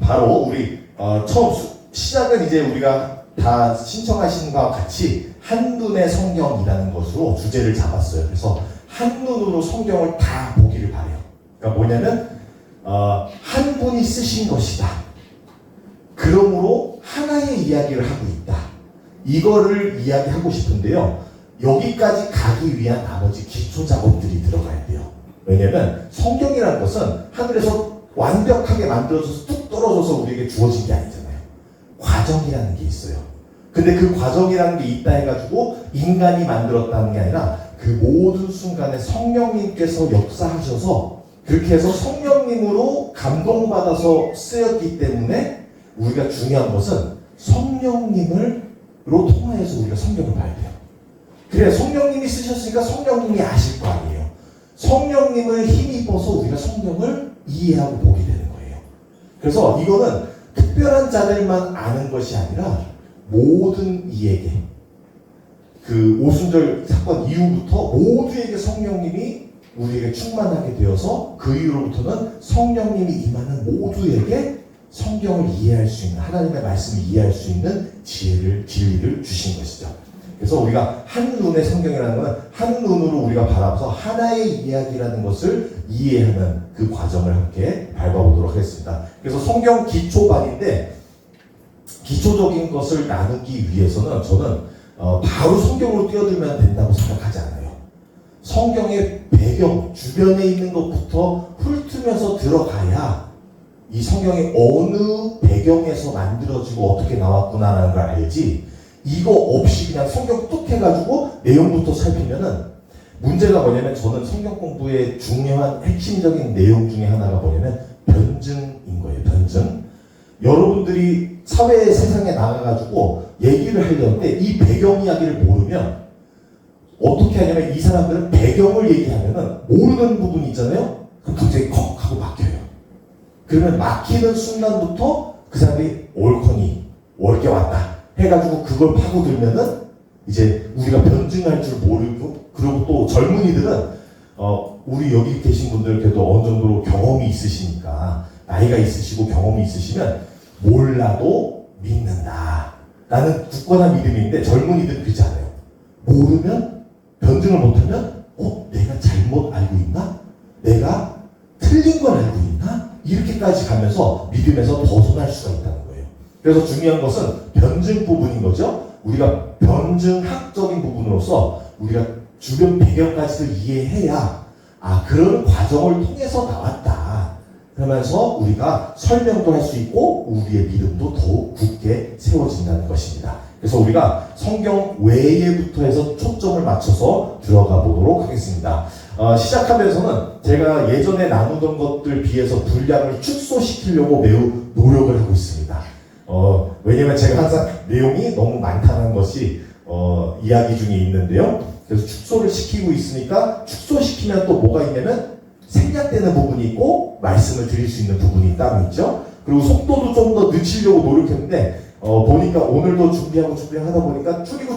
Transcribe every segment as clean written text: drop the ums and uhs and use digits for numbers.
바로 우리 처음 시작은 이제 우리가 다 신청하신 것과 같이 한눈의 성경이라는 것으로 주제를 잡았어요. 그래서 한눈으로 성경을 다 보기를 바래요. 그러니까 뭐냐면 한 분이 쓰신 것이다. 그러므로 하나의 이야기를 하고 있다. 이거를 이야기하고 싶은데요. 여기까지 가기 위한 나머지 기초 작업들이 들어가야 돼요. 왜냐면 성경이라는 것은 하늘에서 완벽하게 만들어져서 뚝 떨어져서 우리에게 주어진 게 아니잖아요. 과정이라는 게 있어요. 근데 그 과정이라는 게 있다 해가지고 인간이 만들었다는 게 아니라 그 모든 순간에 성령님께서 역사하셔서 그렇게 해서 성령님으로 감동받아서 쓰였기 때문에 우리가 중요한 것은 성령님으로 통하여서 우리가 성경을 봐야 돼요. 그래, 성령님이 쓰셨으니까 성령님이 아실 거 아니에요. 성령님을 힘입어서 우리가 성경을 이해하고 보게 되는 거예요. 그래서 이거는 특별한 자들만 아는 것이 아니라 모든 이에게, 그 오순절 사건 이후부터 모두에게 성령님이 우리에게 충만하게 되어서 그 이후로부터는 성령님이 임하는 모두에게 성경을 이해할 수 있는, 하나님의 말씀을 이해할 수 있는 지혜를, 진리를 주신 것이죠. 그래서 우리가 한눈의 성경이라는 것은 한눈으로 우리가 바라봐서 하나의 이야기라는 것을 이해하는 그 과정을 함께 밟아보도록 하겠습니다. 그래서 성경 기초반인데 기초적인 것을 나누기 위해서는 저는 바로 성경으로 뛰어들면 된다고 생각하지 않아요. 성경의 배경, 주변에 있는 것부터 훑으면서 들어가야 이 성경이 어느 배경에서 만들어지고 어떻게 나왔구나라는 걸 알지, 이거 없이 그냥 성경 뚝 해가지고 내용부터 살피면은 문제가 뭐냐면, 저는 성경 공부의 중요한 핵심적인 내용 중에 하나가 뭐냐면 변증인 거예요. 변증. 여러분들이 사회 세상에 나가가지고 얘기를 하려는데 이 배경 이야기를 모르면 어떻게 하냐면, 이 사람들은 배경을 얘기하면은 모르는 부분이 있잖아요. 그럼 갑자기 컥 하고 막혀요. 그러면 막히는 순간부터 그 사람이 옳거니 옳게 왔다 해가지고 그걸 파고들면은 이제 우리가 변증할 줄 모르고, 그리고 또 젊은이들은 우리 여기 계신 분들 그래도 어느 정도로 경험이 있으시니까, 나이가 있으시고 경험이 있으시면 몰라도 믿는다 라는 굳건한 믿음인데, 젊은이들은 그렇지 않아요. 모르면, 변증을 못하면 내가 잘못 알고 있나? 내가 틀린 걸 알고 있나? 이렇게까지 가면서 믿음에서 벗어날 수가 있다는 거예요. 그래서 중요한 것은 변증 부분인 거죠. 우리가 변증학적인 부분으로서 우리가 주변 배경까지도 이해해야 그런 과정을 통해서 나왔다 그러면서 우리가 설명도 할 수 있고 우리의 믿음도 더욱 굳게 세워진다는 것입니다. 그래서 우리가 성경 외에부터 해서 초점을 맞춰서 들어가 보도록 하겠습니다. 시작하면서는 제가 예전에 나누던 것들 비해서 분량을 축소시키려고 매우 노력을 하고 있습니다. 왜냐면 제가 항상 내용이 너무 많다는 것이 이야기 중에 있는데요. 그래서 축소를 시키고 있으니까, 축소시키면 또 뭐가 있냐면 생략되는 부분이 있고 말씀을 드릴 수 있는 부분이 따로 있죠. 그리고 속도도 좀 더 늦추려고 노력했는데 보니까 오늘도 준비하고 하다 보니까 줄이고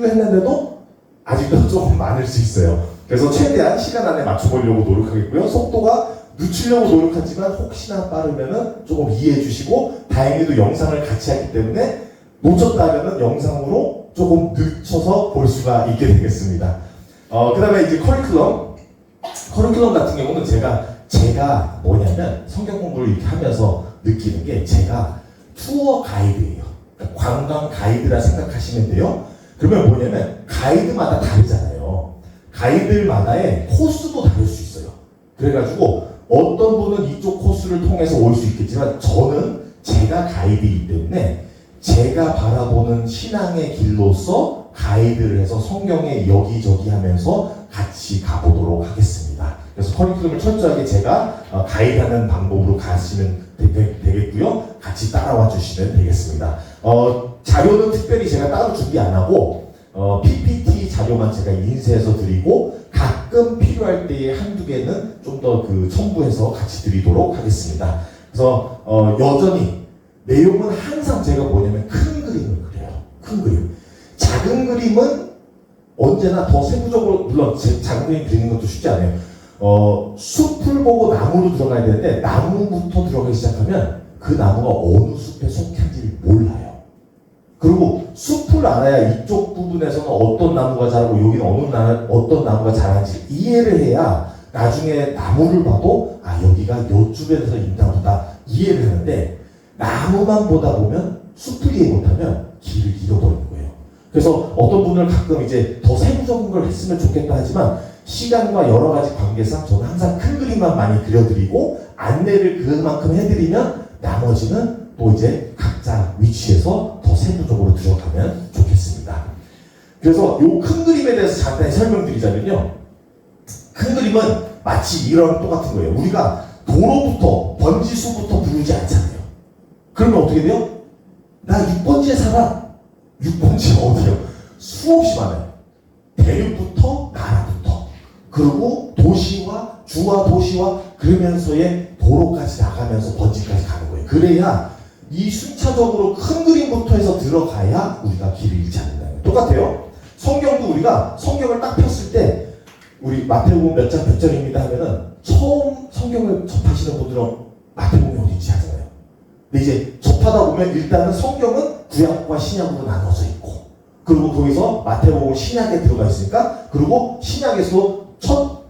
했는데도 아직도 조금 많을 수 있어요. 그래서 최대한 시간 안에 맞춰보려고 노력하겠고요. 속도가 늦추려고 노력하지만 혹시나 빠르면은 조금 이해해 주시고, 다행히도 영상을 같이 하기 때문에 놓쳤다면은 영상으로 조금 늦춰서 볼 수가 있게 되겠습니다. 그 다음에 이제 커리큘럼 같은 경우는 제가 뭐냐면 성경 공부를 이렇게 하면서 느끼는 게, 제가 투어 가이드예요. 그러니까 관광 가이드라 생각하시면 돼요. 그러면 뭐냐면 가이드마다 다르잖아요. 가이드마다의 코스도 다를 수 있어요. 그래가지고 어떤 분은 이쪽 코스를 통해서 올 수 있겠지만, 저는 제가 가이드이기 때문에 제가 바라보는 신앙의 길로서 가이드를 해서 성경에 여기저기 하면서 같이 가보도록 하겠습니다. 그래서 커리큘럼을 철저하게 제가 가이드하는 방법으로 가시면 되겠고요. 같이 따라와 주시면 되겠습니다. 자료는 특별히 제가 따로 준비 안 하고 PPT 자료만 제가 인쇄해서 드리고, 가끔 필요할 때에 한두 개는 좀 더 첨부해서 같이 드리도록 하겠습니다. 그래서 여전히 내용은 항상 제가 뭐냐면 큰 그림을 그려요. 큰 그림. 작은 그림은 언제나 더 세부적으로, 물론 작은 그림 그리는 것도 쉽지 않아요. 숲을 보고 나무로 들어가야 되는데 나무부터 들어가기 시작하면 그 나무가 어느 숲에 속한지를 몰라요. 그리고 숲을 알아야 이쪽 부분에서는 어떤 나무가 자라고 여기는 어떤 나무가 자라는지 이해를 해야 나중에 나무를 봐도 아 여기가 요쪽에서 있나보다 이해를 하는데 나무만 보다 보면 숲을 이해 못하면 길을 잃어버리는 거예요. 그래서 어떤 분들 가끔 이제 더 세부적인 걸 했으면 좋겠다 하지만 시간과 여러 가지 관계상 저는 항상 큰 그림만 많이 그려드리고 안내를 그만큼 해드리면 나머지는 또 이제 각자 위치에서 더 세부적으로 들어가면 좋겠습니다. 그래서 이 큰 그림에 대해서 잠깐 설명드리자면요. 큰 그림은 마치 이런 똑같은 거예요. 우리가 도로부터 번지수부터 부르지 않잖아요. 그러면 어떻게 돼요? 나 6번지에 살아. 6번지가 어디요? 수없이 많아요. 대륙부터 나라부터 그리고 도시와 주와 도시와 그러면서의 도로까지 나가면서 번지까지 가는 거예요. 그래야 이 순차적으로 큰 그림부터 해서 들어가야 우리가 길을 잃지 않는다는 거예요. 똑같아요. 성경도 우리가 성경을 딱 폈을 때 우리 마태복음 몇 장 몇 절입니다 하면은 처음 성경을 접하시는 분들은 마태복음이 어딘지 하잖아요. 근데 이제 접하다 보면 일단은 성경은 구약과 신약으로 나눠져 있고 그리고 거기서 마태복음 신약에 들어가 있으니까 그리고 신약에서 첫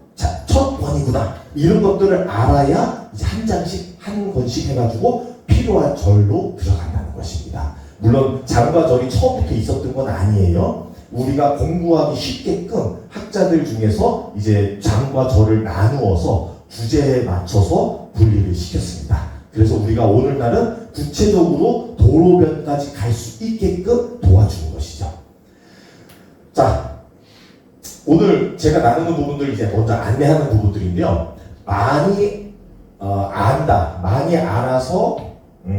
권이구나 이런 것들을 알아야 이제 한 장씩 한 권씩 해가지고 필요한 절로 들어간다는 것입니다. 물론 장과 절이 처음부터 있었던 건 아니에요. 우리가 공부하기 쉽게끔 학자들 중에서 이제 장과 절을 나누어서 주제에 맞춰서 분리를 시켰습니다. 그래서 우리가 오늘날은 구체적으로 도로변까지 갈 수 있게끔 도와주는 것이죠. 자, 오늘 제가 나누는 부분들 이제 먼저 안내하는 부분들인데요. 많이 안다, 많이 알아서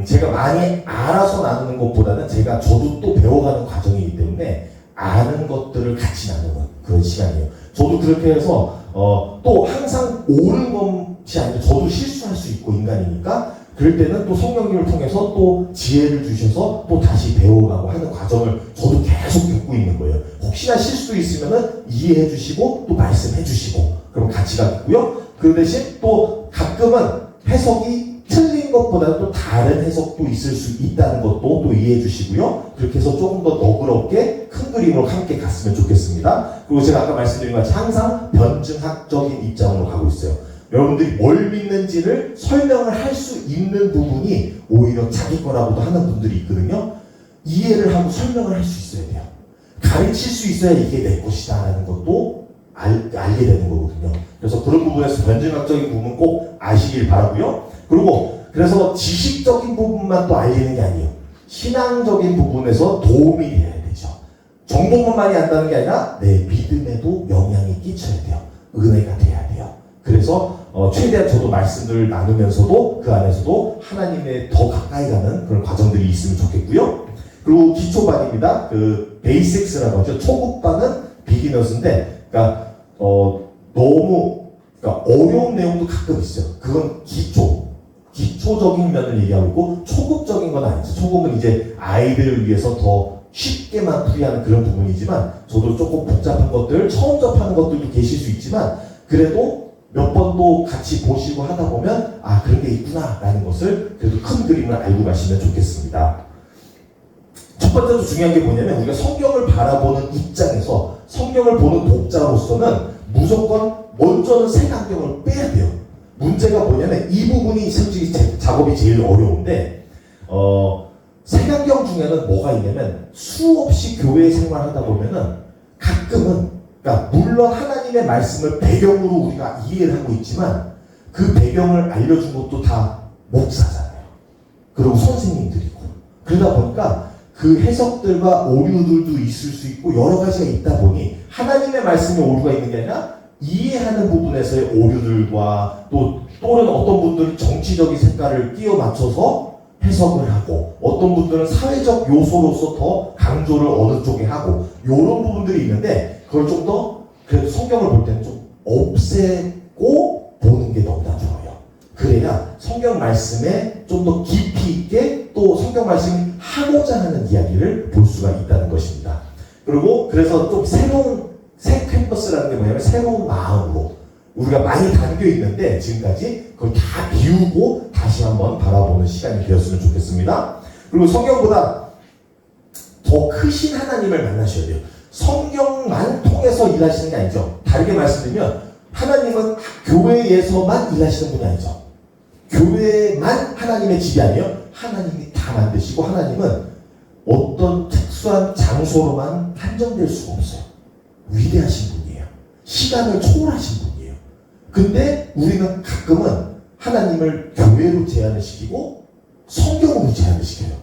제가 많이 알아서 나누는 것보다는 저도 또 배워가는 과정이기 때문에 아는 것들을 같이 나누는 그런 시간이에요. 저도 그렇게 해서 또 항상 옳은 것이 아니라 저도 실수할 수 있고 인간이니까 그럴 때는 또 성령님을 통해서 또 지혜를 주셔서 또 다시 배워가고 하는 과정을 저도 계속 겪고 있는 거예요. 혹시나 실수 있으면은 이해해 주시고 또 말씀해 주시고 그럼 같이 가겠고요. 그 대신 또 가끔은 해석이 틀린 것보다 또 다른 해석도 있을 수 있다는 것도 또 이해해 주시고요. 그렇게 해서 조금 더 너그럽게 큰 그림으로 함께 갔으면 좋겠습니다. 그리고 제가 아까 말씀드린 것 같이 항상 변증학적인 입장으로 가고 있어요. 여러분들이 뭘 믿는지를 설명을 할 수 있는 부분이 오히려 자기 거라고도 하는 분들이 있거든요. 이해를 하고 설명을 할 수 있어야 돼요. 가르칠 수 있어야 이게 내 것이다 라는 것도 알게 되는 거거든요. 그래서 그런 부분에서 변증학적인 부분 꼭 아시길 바라고요. 그리고 그래서 지식적인 부분만 또 알리는 게 아니에요. 신앙적인 부분에서 도움이 돼야 되죠. 정보만 많이 안다는 게 아니라 내 믿음에도 영향이 끼쳐야 돼요. 은혜가 돼야 돼요. 그래서 최대한 저도 말씀을 나누면서도 그 안에서도 하나님에 더 가까이 가는 그런 과정들이 있으면 좋겠고요. 그리고 기초반입니다. 그 베이식스라고 하죠. 초급반은 비기너스인데, 그러니까 너무 그러니까 어려운 내용도 가끔 있어요. 그건 기초적인 면을 얘기하고 있고 초급적인 건 아니죠. 초급은 이제 아이들을 위해서 더 쉽게만 풀이하는 그런 부분이지만 저도 조금 복잡한 것들, 처음 접하는 것들도 계실 수 있지만 그래도 몇 번도 같이 보시고 하다 보면 아 그런 게 있구나 라는 것을 그래도 큰 그림을 알고 가시면 좋겠습니다. 첫 번째로 중요한 게 뭐냐면 우리가 성경을 바라보는 입장에서 성경을 보는 독자로서는 무조건 먼저는 색안경을 빼야 돼요. 문제가 뭐냐면 이 부분이 솔직히 작업이 제일 어려운데 색안경 중에는 뭐가 있냐면 수없이 교회 생활하다 보면은 가끔은 그러니까 물론 하나님의 말씀을 배경으로 우리가 이해를 하고 있지만 그 배경을 알려준 것도 다 목사잖아요. 그리고 선생님들이고 그러다 보니까 그 해석들과 오류들도 있을 수 있고 여러 가지가 있다 보니 하나님의 말씀에 오류가 있는 게 아니라 이해하는 부분에서의 오류들과 또는 어떤 분들은 정치적인 색깔을 끼워 맞춰서 해석을 하고 어떤 분들은 사회적 요소로서 더 강조를 어느 쪽에 하고 이런 부분들이 있는데 그걸 좀 더 그래도 성경을 볼 때는 좀 없애고 보는 게 너무나 좋아요. 그래야 성경 말씀에 좀 더 깊이 있게 또 성경 말씀이 하고자 하는 이야기를 볼 수가 있다는 것입니다. 그리고 그래서 좀 새로운 새 캔버스라는 게 뭐냐면 새로운 마음으로 우리가 많이 담겨 있는데 지금까지 그걸 다 비우고 다시 한번 바라보는 시간이 되었으면 좋겠습니다. 그리고 성경보다 더 크신 하나님을 만나셔야 돼요. 성경만 통해서 일하시는 게 아니죠. 다르게 말씀드리면 하나님은 교회에서만 일하시는 분이 아니죠. 교회만 하나님의 집이 아니에요. 하나님이 다 만드시고 하나님은 어떤 특수한 장소로만 한정될 수가 없어요. 위대하신 분이에요. 시간을 초월하신 분이에요. 근데 우리는 가끔은 하나님을 교회로 제한을 시키고 성경으로 제한을 시켜요.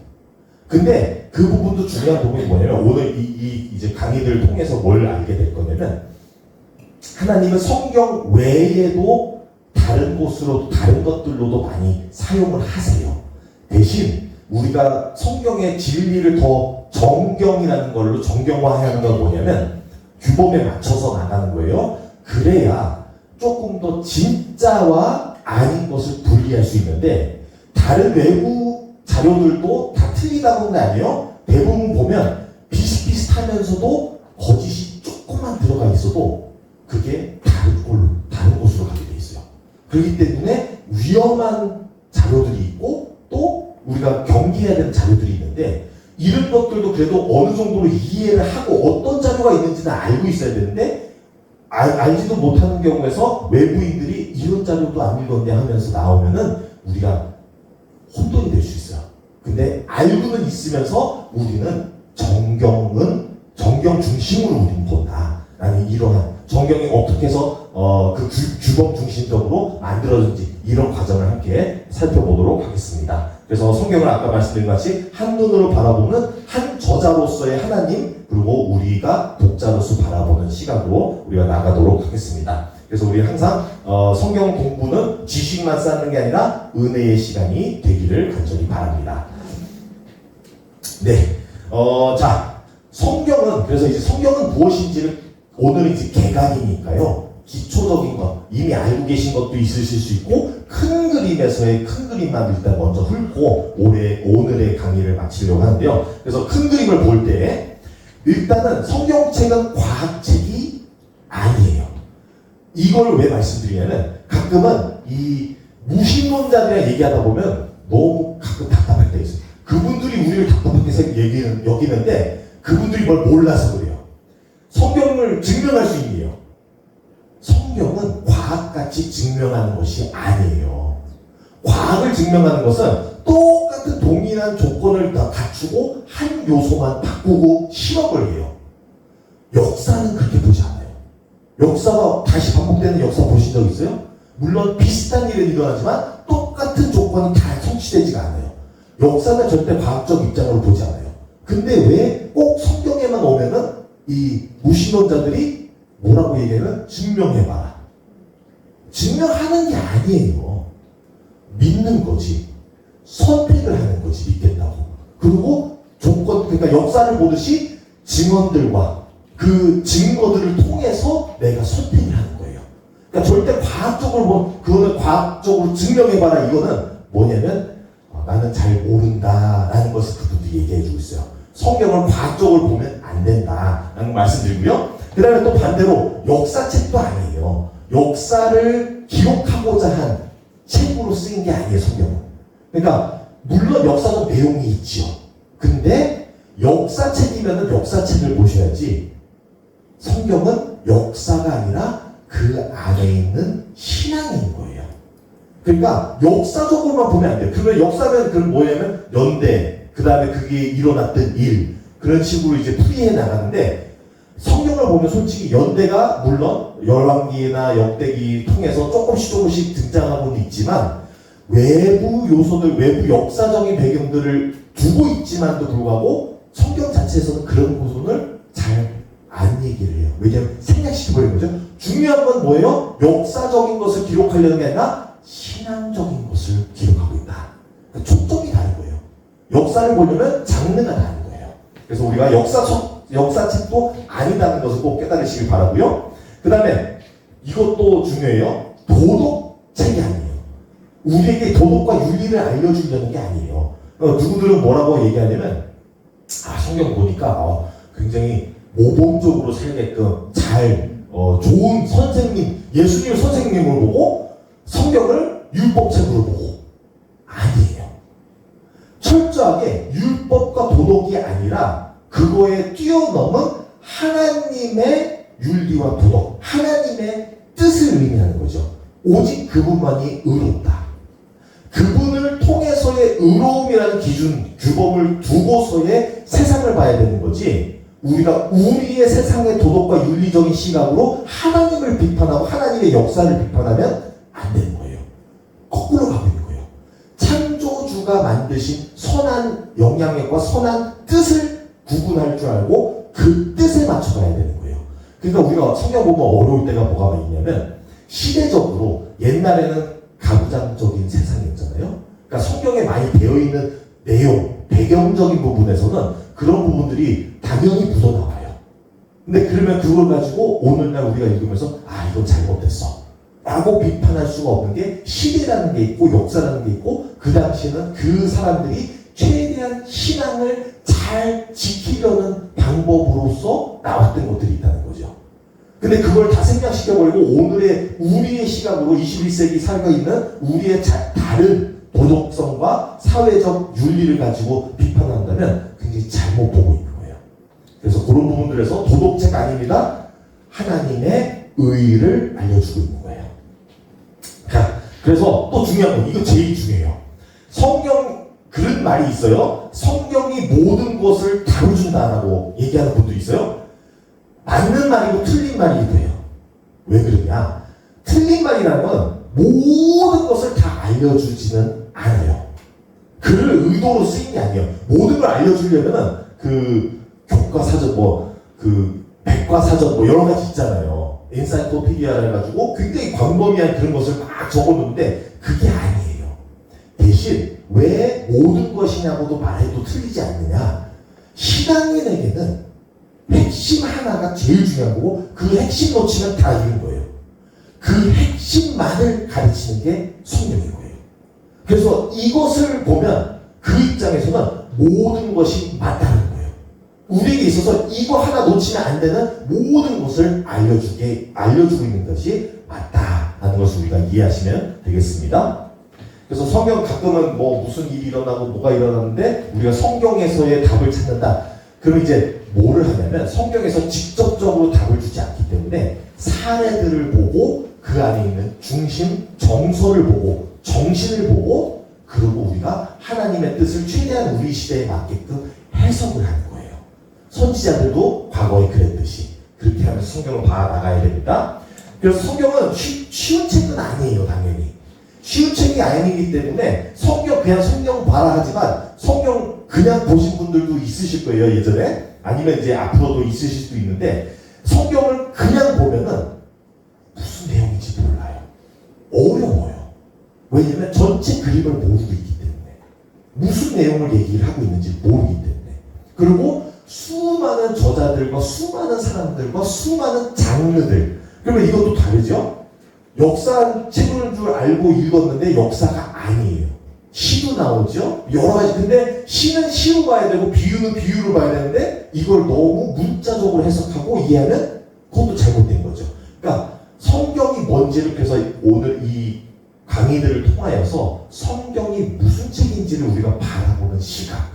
근데 그 부분도 중요한 부분이 뭐냐면 오늘 이제 강의들을 통해서 뭘 알게 될 거냐면 하나님은 성경 외에도 다른 곳으로 다른 것들로도 많이 사용을 하세요. 대신 우리가 성경의 진리를 더 정경이라는 걸로 정경화하는 건 뭐냐면 규범에 맞춰서 나가는 거예요. 그래야 조금 더 진짜와 아닌 것을 분리할 수 있는데 다른 외부 자료들도 다 틀리다고는 아니에요. 대부분 보면 비슷비슷하면서도 거짓이 조금만 들어가 있어도 그게 다른 곳으로 가게 돼 있어요. 그렇기 때문에 위험한 자료들이 있고 또 우리가 경계해야 되는 자료들이 있는데 이런 것들도 그래도 어느 정도로 이해를 하고 어떤 자료가 있는지는 알고 있어야 되는데 알지도 못하는 경우에서 외부인들이 이런 자료도 안 읽었네 하면서 나오면은 우리가 혼돈이 될 수 있어요. 근데 알고는 있으면서 우리는 정경 중심으로 우리는 본다. 라는 이러한 정경이 어떻게 해서 그 규범 중심적으로 만들어진지 이런 과정을 함께 살펴보도록 하겠습니다. 그래서 성경을 아까 말씀드린 것이 한눈으로 바라보는 한 저자로서의 하나님 그리고 우리가 독자로서 바라보는 시각으로 우리가 나가도록 하겠습니다. 그래서 우리 항상 성경 공부는 지식만 쌓는 게 아니라 은혜의 시간이 되기를 간절히 바랍니다. 네, 자 성경은 그래서 이제 성경은 무엇인지를 오늘은 이제 개강이니까요. 기초적인 것, 이미 알고 계신 것도 있으실 수 있고 큰 그림에서의 큰 그림만 일단 먼저 훑고 오늘의 강의를 마치려고 하는데요. 그래서 큰 그림을 볼 때 일단은 성경책은 과학책이 아니에요. 이걸 왜 말씀드리냐면 가끔은 이 무신론자들이랑 얘기하다 보면 너무 가끔 답답할 때가 있어요. 그분들이 우리를 답답하게 여기는데 그분들이 뭘 몰라서 그래요. 성경을 증명할 수 있네요. 성경은 과학같이 증명하는 것이 아니에요. 과학을 증명하는 것은 똑같은 동일한 조건을 다 갖추고 한 요소만 바꾸고 실험을 해요. 역사는 그렇게 보지 않아요. 역사가 다시 반복되는 역사 보신 적 있어요? 물론 비슷한 일은 일어나지만 똑같은 조건은 다 성취되지가 않아요. 역사는 절대 과학적 입장으로 보지 않아요. 근데 왜 꼭 성경에만 오면은 이 무신론자들이 뭐라고 얘기하면 증명해봐라. 증명하는 게 아니에요. 믿는 거지. 선택을 하는 거지. 믿겠다고. 그리고 그러니까 역사를 보듯이 증언들과 그 증거들을 통해서 내가 선택을 하는 거예요. 그러니까 절대 과학적으로 그거는 과학적으로 증명해봐라. 이거는 뭐냐면 나는 잘 모른다라는 것을 그분들이 얘기해주고 있어요. 성경을 과학적으로 보면 안 된다라는 말씀드리고요. 그 다음에 또 반대로 역사책도 아니에요. 역사를 기록하고자 한 책으로 쓰인 게 아니에요, 성경은. 그러니까 물론 역사적 내용이 있죠. 근데 역사책이면은 역사책을 보셔야지 성경은 역사가 아니라 그 안에 있는 신앙인 거예요. 그러니까 역사적으로만 보면 안 돼요. 그러면 역사는 그럼 뭐냐면 연대 그 다음에 그게 일어났던 일 그런 식으로 이제 풀이해 나가는데 성경을 보면 솔직히 연대가 물론 열왕기나 역대기 통해서 조금씩 등장하고는 있지만 외부 요소들, 외부 역사적인 배경들을 두고 있지만도 불구하고 성경 자체에서는 그런 부분을 잘 안 얘기를 해요. 왜냐하면 생략시켜버리는 거죠. 중요한 건 뭐예요? 역사적인 것을 기록하려는 게 아니라 신앙적인 것을 기록하고 있다. 그러니까 초점이 다른 거예요. 역사를 보려면 장르가 다른 거예요. 그래서 우리가 역사책도 아니다는 것을 꼭 깨달으시길 바라고요. 그 다음에 이것도 중요해요. 도덕책이 아니에요. 우리에게 도덕과 윤리를 알려주려는 게 아니에요. 누구들은 뭐라고 얘기하냐면 성경 보니까 굉장히 모범적으로 살게끔 잘 좋은 선생님, 예수님 선생님을 보고 성경을 율법책으로 보고 아니에요. 철저하게 율법과 도덕이 아니라 그거에 뛰어넘은 하나님의 윤리와 도덕, 하나님의 뜻을 의미하는 거죠. 오직 그분만이 의롭다. 그분을 통해서의 의로움이라는 기준, 규범을 두고서의 세상을 봐야 되는 거지, 우리가 우리의 세상의 도덕과 윤리적인 시각으로 하나님을 비판하고 하나님의 역사를 비판하면 안 되는 거예요. 거꾸로 가고 있는 거예요. 창조주가 만드신 선한 영향력과 선한 뜻을 구분할 줄 알고 그 뜻에 맞춰가야 되는 거예요. 그러니까 우리가 성경 보면 어려울 때가 뭐가 있냐면, 시대적으로 옛날에는 가부장적인 세상이었잖아요. 그러니까 성경에 많이 되어있는 내용, 배경적인 부분에서는 그런 부분들이 당연히 묻어나와요. 근데 그러면 그걸 가지고 오늘날 우리가 읽으면서 이건 잘못됐어 라고 비판할 수가 없는 게, 시대라는 게 있고 역사라는 게 있고, 그 당시에는 그 사람들이 최대한 신앙을 잘 지키려는 방법으로서 나왔던 것들이 있다는 거죠. 근데 그걸 다 생략시켜버리고 오늘의 우리의 시각으로 21세기 살고 있는 우리의 다른 도덕성과 사회적 윤리를 가지고 비판한다면 굉장히 잘못 보고 있는 거예요. 그래서 그런 부분들에서 도덕책 아닙니다. 하나님의 의를 알려주고 있는 거예요. 자, 그래서 또 중요한 건, 이거 제일 중요해요. 성경, 그런 말이 있어요. 성경이 모든 것을 다뤄준다라고 얘기하는 분들이 있어요. 맞는 말이고 틀린 말이기도 해요. 왜 그러냐? 틀린 말이라는 건 모든 것을 다 알려주지는 않아요. 글을 의도로 쓰인 게 아니에요. 모든 걸 알려주려면은 그 교과사전, 그 백과사전 여러 가지 있잖아요. 엔사이클로피디아라 해가지고 굉장히 광범위한 그런 것을 막 적어놓는데 그게 아니에요. 대신 왜 모든 것이냐고도 말해도 틀리지 않느냐? 신앙인에게는 핵심 하나가 제일 중요한 거고, 그 핵심 놓치면 다 잃은 거예요. 그 핵심만을 가르치는 게 성경인 거예요. 그래서 이것을 보면 그 입장에서는 모든 것이 맞다는 거예요. 우리에게 있어서 이거 하나 놓치면 안 되는 모든 것을 알려주고 있는 것이 맞다라는 것을 우리가 이해하시면 되겠습니다. 그래서 성경 가끔은 무슨 일이 일어나고 뭐가 일어났는데 우리가 성경에서의 답을 찾는다. 그럼 이제 뭐를 하냐면, 성경에서 직접적으로 답을 주지 않기 때문에 사례들을 보고 그 안에 있는 중심, 정서를 보고 정신을 보고, 그리고 우리가 하나님의 뜻을 최대한 우리 시대에 맞게끔 해석을 하는 거예요. 선지자들도 과거에 그랬듯이 그렇게 하면서 성경을 봐나가야 됩니다. 그래서 성경은 쉬운 책은 아니에요. 당연히 쉬운 책이 아니기 때문에 그냥 성경 봐라 하지만, 성경 그냥 보신 분들도 있으실 거예요. 예전에, 아니면 이제 앞으로도 있으실 수도 있는데, 성경을 그냥 보면은 무슨 내용인지 몰라요. 어려워요. 왜냐면 전체 그림을 모르고 있기 때문에, 무슨 내용을 얘기를 하고 있는지 모르기 때문에. 그리고 수많은 저자들과 수많은 사람들과 수많은 장르들, 그러면 이것도 다르죠? 역사 책인 줄 알고 읽었는데 역사가 아니에요. 시도 나오죠? 여러 가지. 근데 시는 시로 봐야 되고 비유는 비유로 봐야 되는데, 이걸 너무 문자적으로 해석하고 이해하면 그것도 잘못된 거죠. 그러니까 성경이 뭔지를, 그래서 오늘 이 강의들을 통하여서 성경이 무슨 책인지를 우리가 바라보는 시각,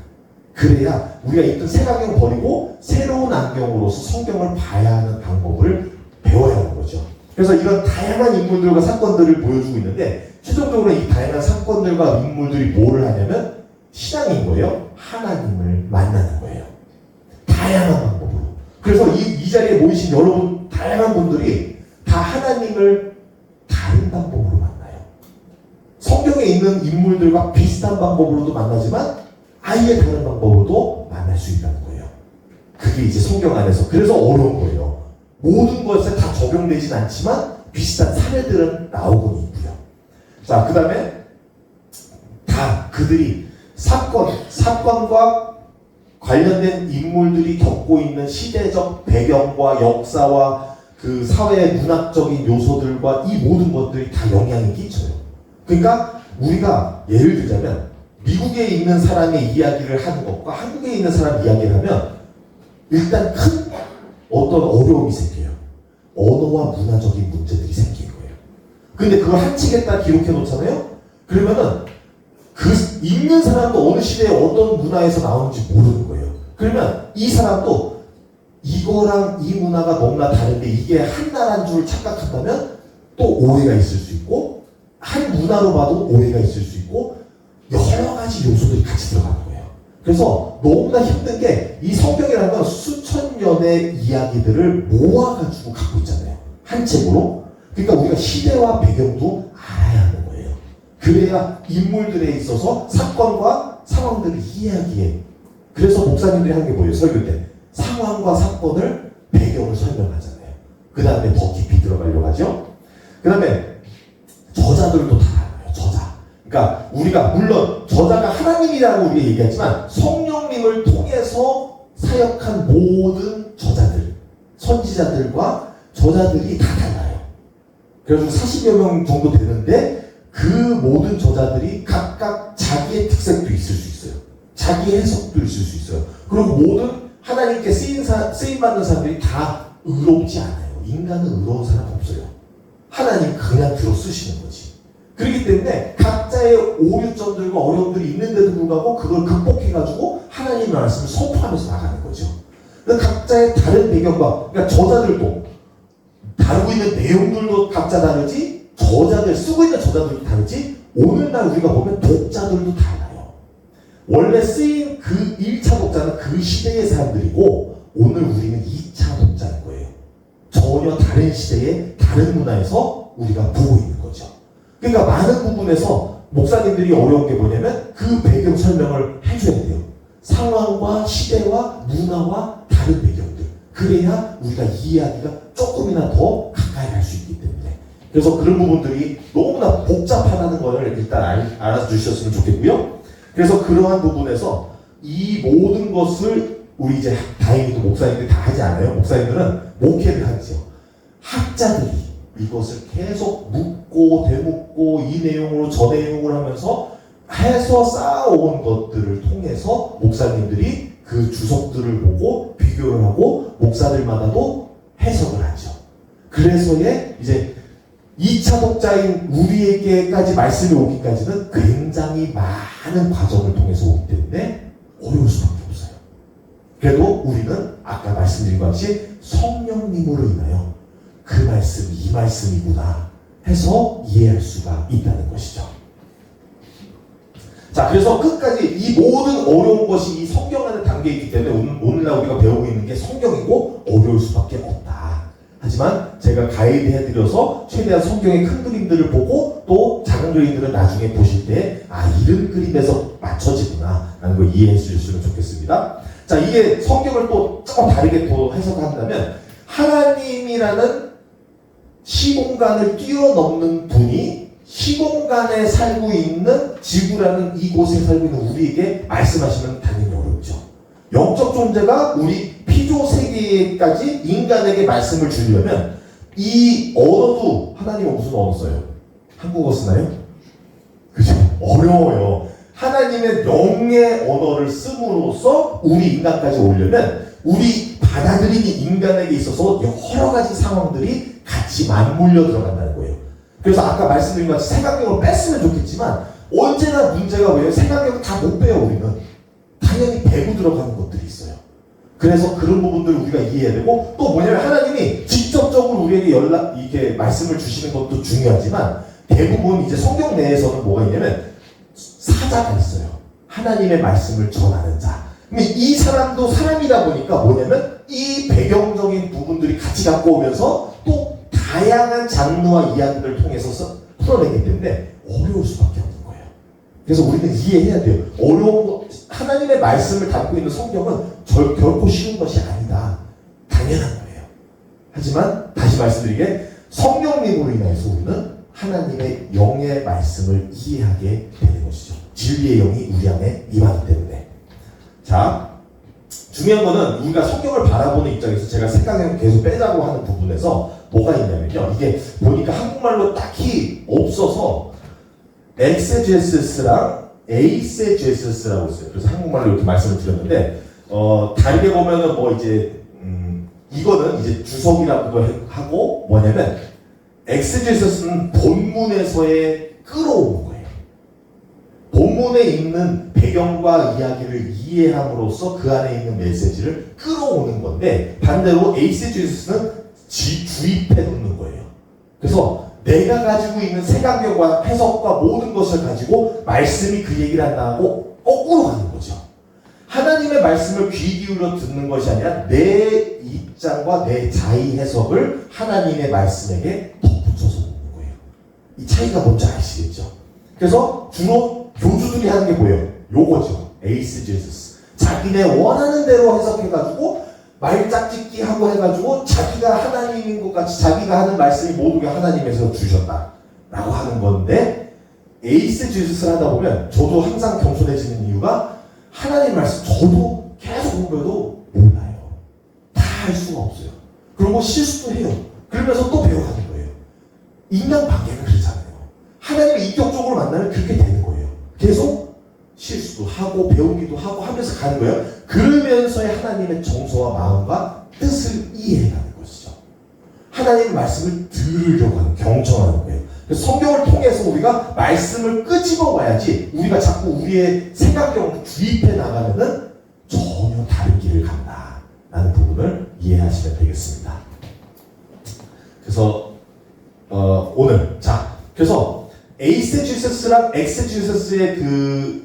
그래야 우리가 있던 색안경 버리고 새로운 안경으로서 성경을 봐야 하는 방법을 배워야 하는 거죠. 그래서 이런 다양한 인물들과 사건들을 보여주고 있는데, 최종적으로 이 다양한 사건들과 인물들이 뭐를 하냐면 신앙인 거예요. 하나님을 만나는 거예요. 다양한 방법으로. 그래서 이 자리에 모이신 여러분, 다양한 분들이 다 하나님을 다른 방법으로 만나요. 성경에 있는 인물들과 비슷한 방법으로도 만나지만 아예 다른 방법으로도 만날 수 있다는 거예요. 그게 이제 성경 안에서, 그래서 어려운 거예요. 모든 것에 다 적용되진 않지만 비슷한 사례들은 나오곤 있고요. 자, 그 다음에 다 그들이 사건과 관련된 인물들이 겪고 있는 시대적 배경과 역사와 그 사회의 문학적인 요소들과 이 모든 것들이 다 영향이 끼쳐요. 그러니까 우리가 예를 들자면, 미국에 있는 사람의 이야기를 하는 것과 한국에 있는 사람 이야기를 하면 일단 큰 어떤 어려움이 생겨요. 언어와 문화적인 문제들이 생긴 거예요. 근데 그걸 한 책에다 기록해 놓잖아요? 그러면은 그 읽는 사람도 어느 시대에 어떤 문화에서 나오는지 모르는 거예요. 그러면 이 사람도 이거랑 이 문화가 너무나 다른데 이게 한 나라인 줄 착각한다면 또 오해가 있을 수 있고, 한 문화로 봐도 오해가 있을 수 있고, 여러 가지 요소들이 같이 들어가는 거예요. 그래서 너무나 힘든 게 이 성경이라는 건 수천 년의 이야기들을 모아가지고 갖고 있잖아요. 한 책으로. 그러니까 우리가 시대와 배경도 알아야 하는 거예요. 그래야 인물들에 있어서 사건과 상황들을 이해하기에. 그래서 목사님들이 하는 게 뭐예요? 설교 때. 상황과 사건을 배경을 설명하잖아요. 그 다음에 더 깊이 들어가려고 하죠. 그 다음에 저자들도 다 알아요. 저자. 그러니까 우리가 물론 저자가 하나님이라고 우리가 얘기하지만 성령님을 통해서 사역한 모든 저자들, 선지자들과 저자들이 다 달라요. 그래서 40여 명 정도 되는데 그 모든 저자들이 각각 자기의 특색도 있을 수 있어요. 자기의 해석도 있을 수 있어요. 그리고 모든 하나님께 쓰임받는 사람들이 다 의롭지 않아요. 인간은 의로운 사람 없어요. 하나님 그냥 들어 쓰시는 거지. 그렇기 때문에 각자의 오류점들과 어려움들이 있는데도 불구하고 그걸 극복해가지고 하나님의 말씀을 선포하면서 나가는 거죠. 그러니까 각자의 다른 배경과, 그러니까 저자들도 다루고 있는 내용들도 각자 다르지, 저자들, 쓰고 있는 저자들도 다르지, 오늘날 우리가 보면 독자들도 달라요. 원래 쓰인 그 1차 독자는 그 시대의 사람들이고, 오늘 우리는 2차 독자인 거예요. 전혀 다른 시대의 다른 문화에서 우리가 보고 있는 거죠. 그러니까 많은 부분에서 목사님들이 어려운 게 뭐냐면 그 배경 설명을 해줘야 돼요. 상황과 시대와 문화와 다른 배경들. 그래야 우리가 이해하기가 조금이나 더 가까이 갈 수 있기 때문에. 그래서 그런 부분들이 너무나 복잡하다는 걸 일단 알아주셨으면 좋겠고요. 그래서 그러한 부분에서 이 모든 것을 우리 이제 다행히도 목사님들이 다 하지 않아요. 목사님들은 목회를 하죠. 학자들이 이것을 계속 묻고 되묻고 이 내용으로 저 내용을 하면서 해서 쌓아온 것들을 통해서 목사님들이 그 주석들을 보고 비교를 하고 목사들마다도 해석을 하죠. 그래서의 이제 2차 독자인 우리에게까지 말씀이 오기까지는 굉장히 많은 과정을 통해서 오기 때문에 어려울 수밖에 없어요. 그래도 우리는 아까 말씀드린 것 같이 성령님으로 인하여 그 말씀이 이 말씀이구나 해서 이해할 수가 있다는 것이죠. 자, 그래서 끝까지 이 모든 어려운 것이 이 성경 안에 담겨 있기 때문에 오늘날 우리가 배우고 있는 게 성경이고 어려울 수밖에 없다. 하지만 제가 가이드 해드려서 최대한 성경의 큰 그림들을 보고 또 작은 그림들을 나중에 보실 때 이런 그림에서 맞춰지구나 라는 걸 이해해 주셨으면 좋겠습니다. 자, 이게 성경을 또 조금 다르게 또 해석한다면 하나님이라는 시공간을 뛰어넘는 분이 시공간에 살고 있는 지구라는 이곳에 살고 있는 우리에게 말씀하시면 당연히 어렵죠. 영적 존재가 우리 피조 세계까지 인간에게 말씀을 주려면 이 언어도 하나님은 무슨 언어 써요? 한국어 쓰나요? 그죠? 어려워요. 하나님의 영의 언어를 씀으로써 우리 인간까지 오려면 우리 받아들이는 인간에게 있어서 여러 가지 상황들이 같이 맞물려 들어간다는 거예요. 그래서 아까 말씀드린 것 같이 색안경을 뺐으면 좋겠지만 언제나 문제가 왜요? 색안경을 다 못 빼요. 우리는 당연히 배고 들어가는 것들이 있어요. 그래서 그런 부분들을 우리가 이해해야 되고 또 뭐냐면 하나님이 직접적으로 우리에게 이렇게 말씀을 주시는 것도 중요하지만 대부분 이제 성경 내에서는 뭐가 있냐면 사자가 있어요. 하나님의 말씀을 전하는 자. 이 사람도 사람이다 보니까 뭐냐면 이 배경적인 부분들이 같이 갖고 오면서 또 다양한 장르와 이야기를 통해서 풀어내기 때문에 어려울 수밖에 없는 거예요. 그래서 우리는 이해해야 돼요. 어려운 거, 하나님의 말씀을 담고 있는 성경은 결코 쉬운 것이 아니다. 당연한 거예요. 하지만 다시 말씀드리게 성령님으로 인해서 우리는 하나님의 영의 말씀을 이해하게 되는 것이죠. 진리의 영이 우리 안에 임하기 때문에. 자, 중요한 거는 우리가 성경을 바라보는 입장에서 제가 생각을 계속 빼자고 하는 부분에서 뭐가 있냐면요. 이게 보니까 한국말로 딱히 없어서 엑세제시스랑 에이세제시스라고 있어요. 그래서 한국말로 이렇게 말씀을 드렸는데 다르게 보면은 뭐 이제 이거는 이제 주석이라고도 하고 뭐냐면 엑세제시스는 본문에서의 끌어오는 거예요. 본문에 있는 배경과 이야기를 이해함으로써 그 안에 있는 메시지를 끌어오는 건데 반대로 에이세제시스는 주입해 놓는 거예요. 그래서 내가 가지고 있는 생각력과 해석과 모든 것을 가지고 말씀이 그 얘기를 한다 하고 거꾸로 가는 거죠. 하나님의 말씀을 귀 기울여 듣는 것이 아니라 내 입장과 내 자의 해석을 하나님의 말씀에게 덧붙여서 놓는 거예요. 이 차이가 뭔지 아시겠죠? 그래서 주로 교주들이 하는 게 뭐예요? 요거죠. 에이세제시스. 자기네 원하는 대로 해석해가지고 말짝짓기 하고 해가지고 자기가 하나님인 것 같이 자기가 하는 말씀이 모두가 하나님에서 주셨다라고 하는 건데 에이세제시스를 하다 보면 저도 항상 겸손해지는 이유가 하나님 말씀 저도 계속 공부해도 몰라요. 다 할 수가 없어요. 그리고 실수도 해요. 그러면서 또 배워가는 거예요. 인간 관계는 그렇잖아요. 하나님을 인격적으로 만나면 그렇게 되는 거예요. 계속 실수도 하고 배우기도 하고 하면서 가는 거예요. 그러면서의 하나님의 정서와 마음과 뜻을 이해해가는 것이죠. 하나님의 말씀을 들으려고 하는 경청하는 거예요. 그래서 성경을 통해서 우리가 말씀을 끄집어 봐야지 우리가 자꾸 우리의 생각력을 주입해 나가면은 전혀 다른 길을 간다라는 부분을 이해하시면 되겠습니다. 그래서 오늘 그래서 에이세제시스랑 엑세제시스의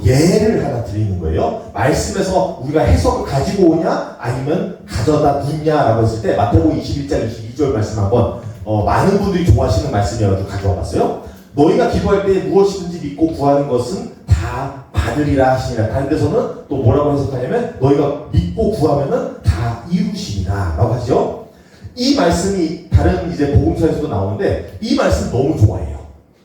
예를 하나 드리는 거예요. 말씀에서 우리가 해석을 가지고 오냐 아니면 가져다 둔냐라고 했을 때 마태복음 21장 22절 말씀 한번 많은 분들이 좋아하시는 말씀이어가지고 가져와 봤어요. 너희가 기도할 때 무엇이든지 믿고 구하는 것은 다 받으리라 하시니라. 다른 데서는 또 뭐라고 해석하냐면 너희가 믿고 구하면은 다 이루시리라 라고 하죠. 이 말씀이 다른 이제 복음서에서도 나오는데 이 말씀 너무 좋아해요.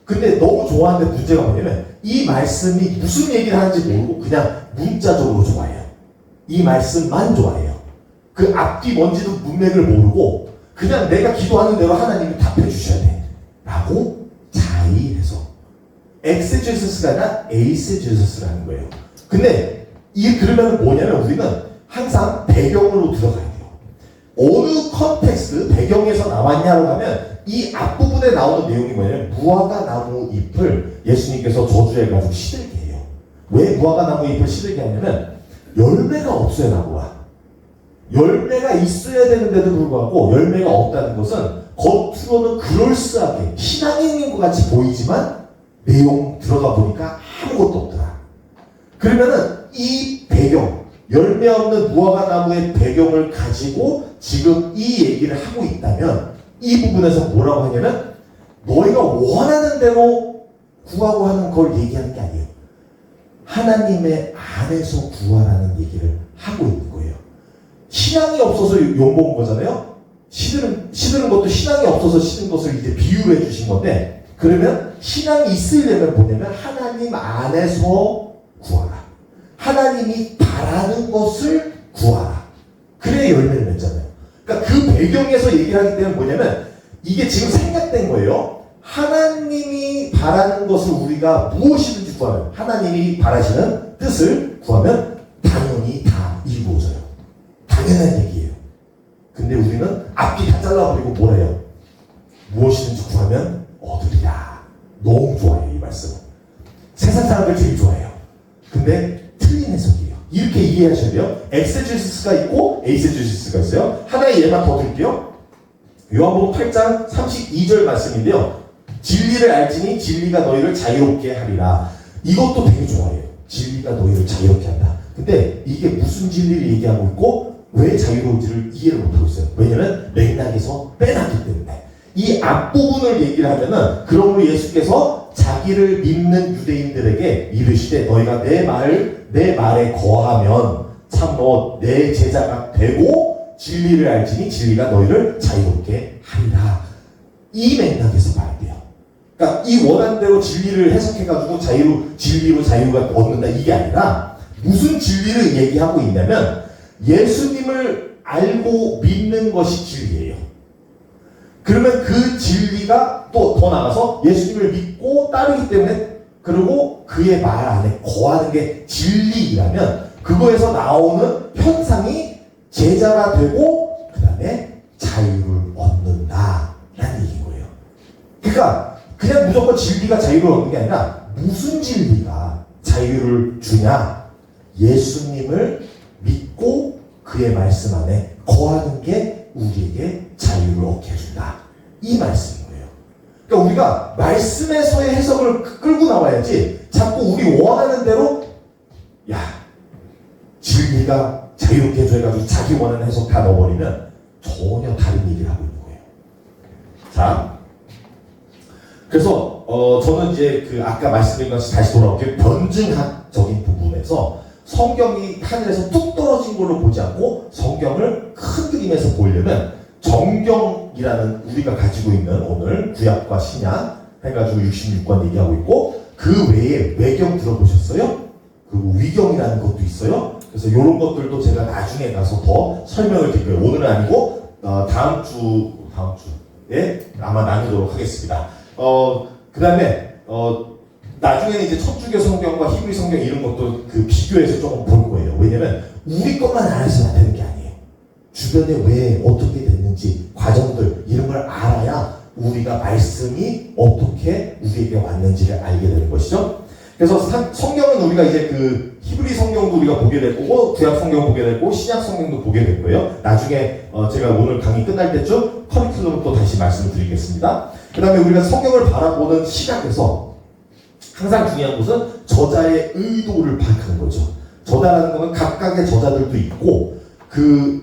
근데 너무 좋아하는데 문제가 뭐냐면 이 말씀이 무슨 얘기를 하는지 모르고 그냥 문자적으로 좋아해요. 이 말씀만 좋아해요. 그 앞뒤 뭔지도 문맥을 모르고 그냥 내가 기도하는 대로 하나님이 답해 주셔야 돼 라고 자의해서 엑세제시스가 아니라 에이세제시스라는 거예요. 근데 그러면 뭐냐면 우리는 항상 배경으로 들어가야 돼요. 어느 컨텍스트 배경에서 나왔냐고 하면 이 앞부분에 나오는 내용이 뭐냐면 무화과 나무 잎을 예수님께서 저주해가지고 시들게 해요. 왜 무화과 나무 잎을 시들게 하냐면 열매가 없어야 나무가. 열매가 있어야 되는데도 불구하고 열매가 없다는 것은 겉으로는 그럴싸하게 신앙인인 것 같이 보이지만 내용 들어가 보니까 아무것도 없더라. 그러면은 이 배경, 열매 없는 무화과 나무의 배경을 가지고 지금 이 얘기를 하고 있다면 이 부분에서 뭐라고 하냐면 너희가 원하는 대로 구하고 하는 걸 얘기하는 게 아니에요. 하나님의 안에서 구하라는 얘기를 하고 있는 거예요. 신앙이 없어서 욕먹은 거잖아요. 시드는 것도 신앙이 없어서 시든 것을 이제 비유를 해주신 건데 그러면 신앙이 있으려면 뭐냐면 하나님 안에서 구하라. 하나님이 바라는 것을 구하라. 그래야 열매를 맺잖아요. 그러니까 그 배경에서 얘기를 하기 때문에 뭐냐면 이게 지금 생략된 거예요. 하나님이 바라는 것을 우리가 무엇이든지 구하면 하나님이 바라시는 뜻을 구하면 당연히 다 이루어져요. 당연한 얘기예요. 근데 우리는 앞뒤 다 잘라버리고 뭐래요? 무엇이든지 구하면 얻으리라. 너무 좋아해요, 이 말씀은. 세상 사람들 되게 좋아해요. 근데 틀린 해석이에요. 이렇게 이해하셔야 돼요. 엑세제시스가 있고 에이세제시스가 있어요. 하나의 예만 더 드릴게요. 요한복음 8장 32절 말씀인데요. 진리를 알지니 진리가 너희를 자유롭게 하리라. 이것도 되게 좋아해요. 진리가 너희를 자유롭게 한다. 근데 이게 무슨 진리를 얘기하고 있고 왜 자유로운지를 이해를 못하고 있어요. 왜냐면 맥락에서 빼놨기 때문에. 이 앞부분을 얘기를 하면은 그러므로 예수께서 자기를 믿는 유대인들에게 이르시되 너희가 내 말에 거하면 참으로 내 제자가 되고 진리를 알지니 진리가 너희를 자유롭게 하리라. 이 맥락에서 봐야 돼요. 그러니까 이 원하는 대로 진리를 해석해가지고 진리로 자유가 얻는다 이게 아니라 무슨 진리를 얘기하고 있냐면 예수님을 알고 믿는 것이 진리예요. 그러면 그 진리가 또 더 나가서 예수님을 믿고 따르기 때문에 그리고 그의 말 안에 거하는 게 진리라면 그거에서 나오는 현상이 제자가 되고 그 다음에 그러니까 그냥 무조건 진리가 자유를 얻는 게 아니라 무슨 진리가 자유를 주냐? 예수님을 믿고 그의 말씀 안에 거하는 게 우리에게 자유를 얻게 해준다. 이 말씀인 거예요. 그러니까 우리가 말씀에서의 해석을 끌고 나와야지 자꾸 우리 원하는 대로 야 진리가 자유롭게 해줘가지고 자기 원하는 해석 다 넣어버리면 전혀 다른 얘기를 하고 있는 거예요. 자, 그래서 저는 이제 그 아까 말씀드린 것이 다시 돌아올게요. 변증학적인 부분에서 성경이 하늘에서 뚝 떨어진 걸로 보지 않고 성경을 큰 그림에서 보려면 정경이라는 우리가 가지고 있는 오늘 구약과 신약 해가지고 66권 얘기하고 있고 그 외에 외경 들어보셨어요? 그리고 위경이라는 것도 있어요. 그래서 이런 것들도 제가 나중에 가서 더 설명을 드릴게요. 오늘은 아니고 다음 주에 아마 나누도록 하겠습니다. 그 다음에 나중에는 이제 천주교 성경과 히브리 성경 이런 것도 그 비교해서 조금 볼 거예요. 왜냐면 우리 것만 알아서는 되는 게 아니에요. 주변에 왜 어떻게 됐는지 과정들 이런 걸 알아야 우리가 말씀이 어떻게 우리에게 왔는지를 알게 되는 것이죠. 그래서 성경은 우리가 이제 그 히브리 성경도 우리가 보게 될 거고 구약 성경 보게 될 거고 신약 성경도 보게 될 거예요. 나중에 제가 오늘 강의 끝날 때쯤 커리큘럼을 또 다시 말씀드리겠습니다. 그 다음에 우리가 성경을 바라보는 시각에서 항상 중요한 것은 저자의 의도를 파악하는 거죠. 저자라는 것은 각각의 저자들도 있고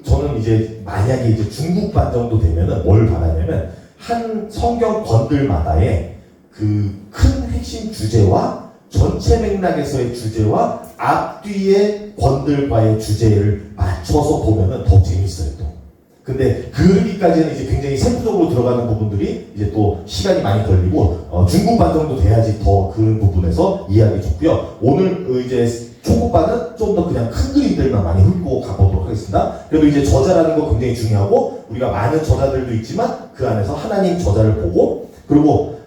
저는 이제 만약에 이제 중국반 정도 되면은 뭘 바라냐면 한 성경 권들마다의 그 큰 핵심 주제와 전체 맥락에서의 주제와 앞뒤의 권들과의 주제를 맞춰서 보면은 더 재밌어요, 또. 근데 그러기까지는 이제 굉장히 세부적으로 들어가는 부분들이 이제 또 시간이 많이 걸리고, 중급반 정도 돼야지 더 그런 부분에서 이해하기 좋고요. 오늘 이제 초급반은 좀 더 그냥 큰 그림들만 많이 훑고 가보도록 하겠습니다. 그래도 이제 저자라는 거 굉장히 중요하고, 우리가 많은 저자들도 있지만 그 안에서 하나님 저자를 보고, 그리고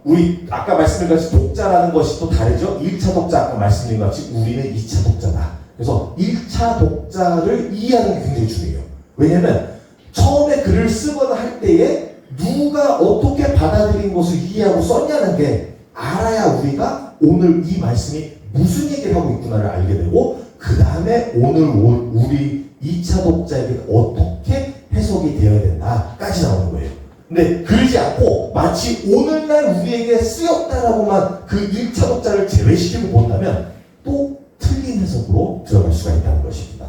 우리 아까 말씀드린 같이 독자라는 것이 또 다르죠. 1차 독자 아까 말씀드린 것 같이 우리는 2차 독자다. 그래서 1차 독자를 이해하는 게 굉장히 중요해요. 왜냐면 처음에 글을 쓰거나 할 때에 누가 어떻게 받아들인 것을 이해하고 썼냐는 게 알아야 우리가 오늘 이 말씀이 무슨 얘기를 하고 있구나를 알게 되고 그 다음에 오늘 우리 2차 독자에게 어떻게 해석이 되어야 된다까지 나오는 거예요. 근데 그러지 않고 마치 오늘날 우리에게 쓰였다라고만 그 1차 독자를 제외시키고 본다면 또 틀린 해석으로 들어갈 수가 있다는 것입니다.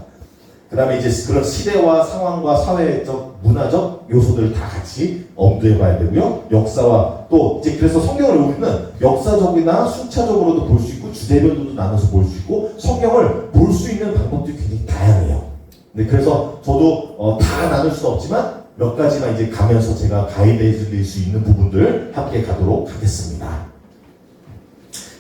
그 다음에 이제 그런 시대와 상황과 사회적, 문화적 요소들을 다 같이 엄두해 봐야 되고요. 역사와 또 이제 그래서 성경을 우리는 역사적이나 순차적으로도 볼 수 있고 주제별로도 나눠서 볼 수 있고 성경을 볼 수 있는 방법들이 굉장히 다양해요. 네, 그래서 저도 다 나눌 수는 없지만 몇 가지만 이제 가면서 제가 가이드해 드릴 수 있는 부분들 함께 가도록 하겠습니다.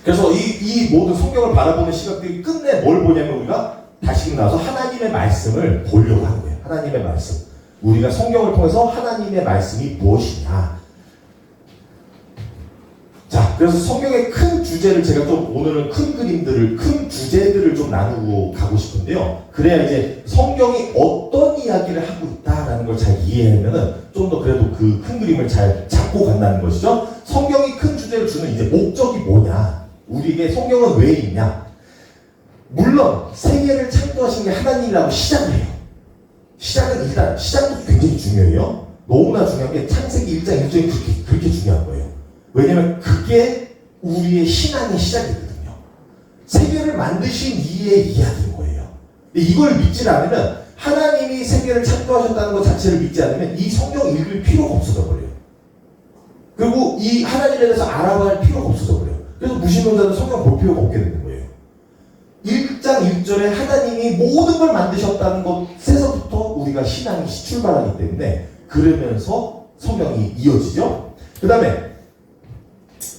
그래서 이 모든 성경을 바라보는 시각들이 끝내 뭘 보냐면 우리가 다시 나와서 하나님의 말씀을 보려고 하는 거예요. 하나님의 말씀. 우리가 성경을 통해서 하나님의 말씀이 무엇이냐. 자, 그래서 성경의 큰 주제를 제가 좀 오늘은 큰 그림들을, 큰 주제들을 좀 나누고 가고 싶은데요. 그래야 이제 성경이 어떤 이야기를 하고 있다라는 걸 잘 이해하면은 좀 더 그래도 그 큰 그림을 잘 잡고 간다는 것이죠. 성경이 큰 주제를 주는 이제 목적이 뭐냐. 우리에게 성경은 왜 있냐. 물론 세계를 창조하신 게 하나님이라고 시작을 해요. 시작은 일단 시작도 굉장히 중요해요. 너무나 중요한 게 창세기 1장 1절이 그렇게 중요한 거예요. 왜냐면 그게 우리의 신앙의 시작이거든요. 세계를 만드신 이의 이야기인 거예요. 이걸 믿지 않으면 하나님이 세계를 창조하셨다는 것 자체를 믿지 않으면 이 성경 읽을 필요가 없어져 버려요. 그리고 이 하나님에 대해서 알아봐야 할 필요가 없어져 버려요. 그래서 무신론자는 성경 볼 필요가 없게 되는 거예요. 1장 1절에 하나님이 모든 걸 만드셨다는 것에서부터 우리가 신앙이 출발하기 때문에 그러면서 성경이 이어지죠. 그 다음에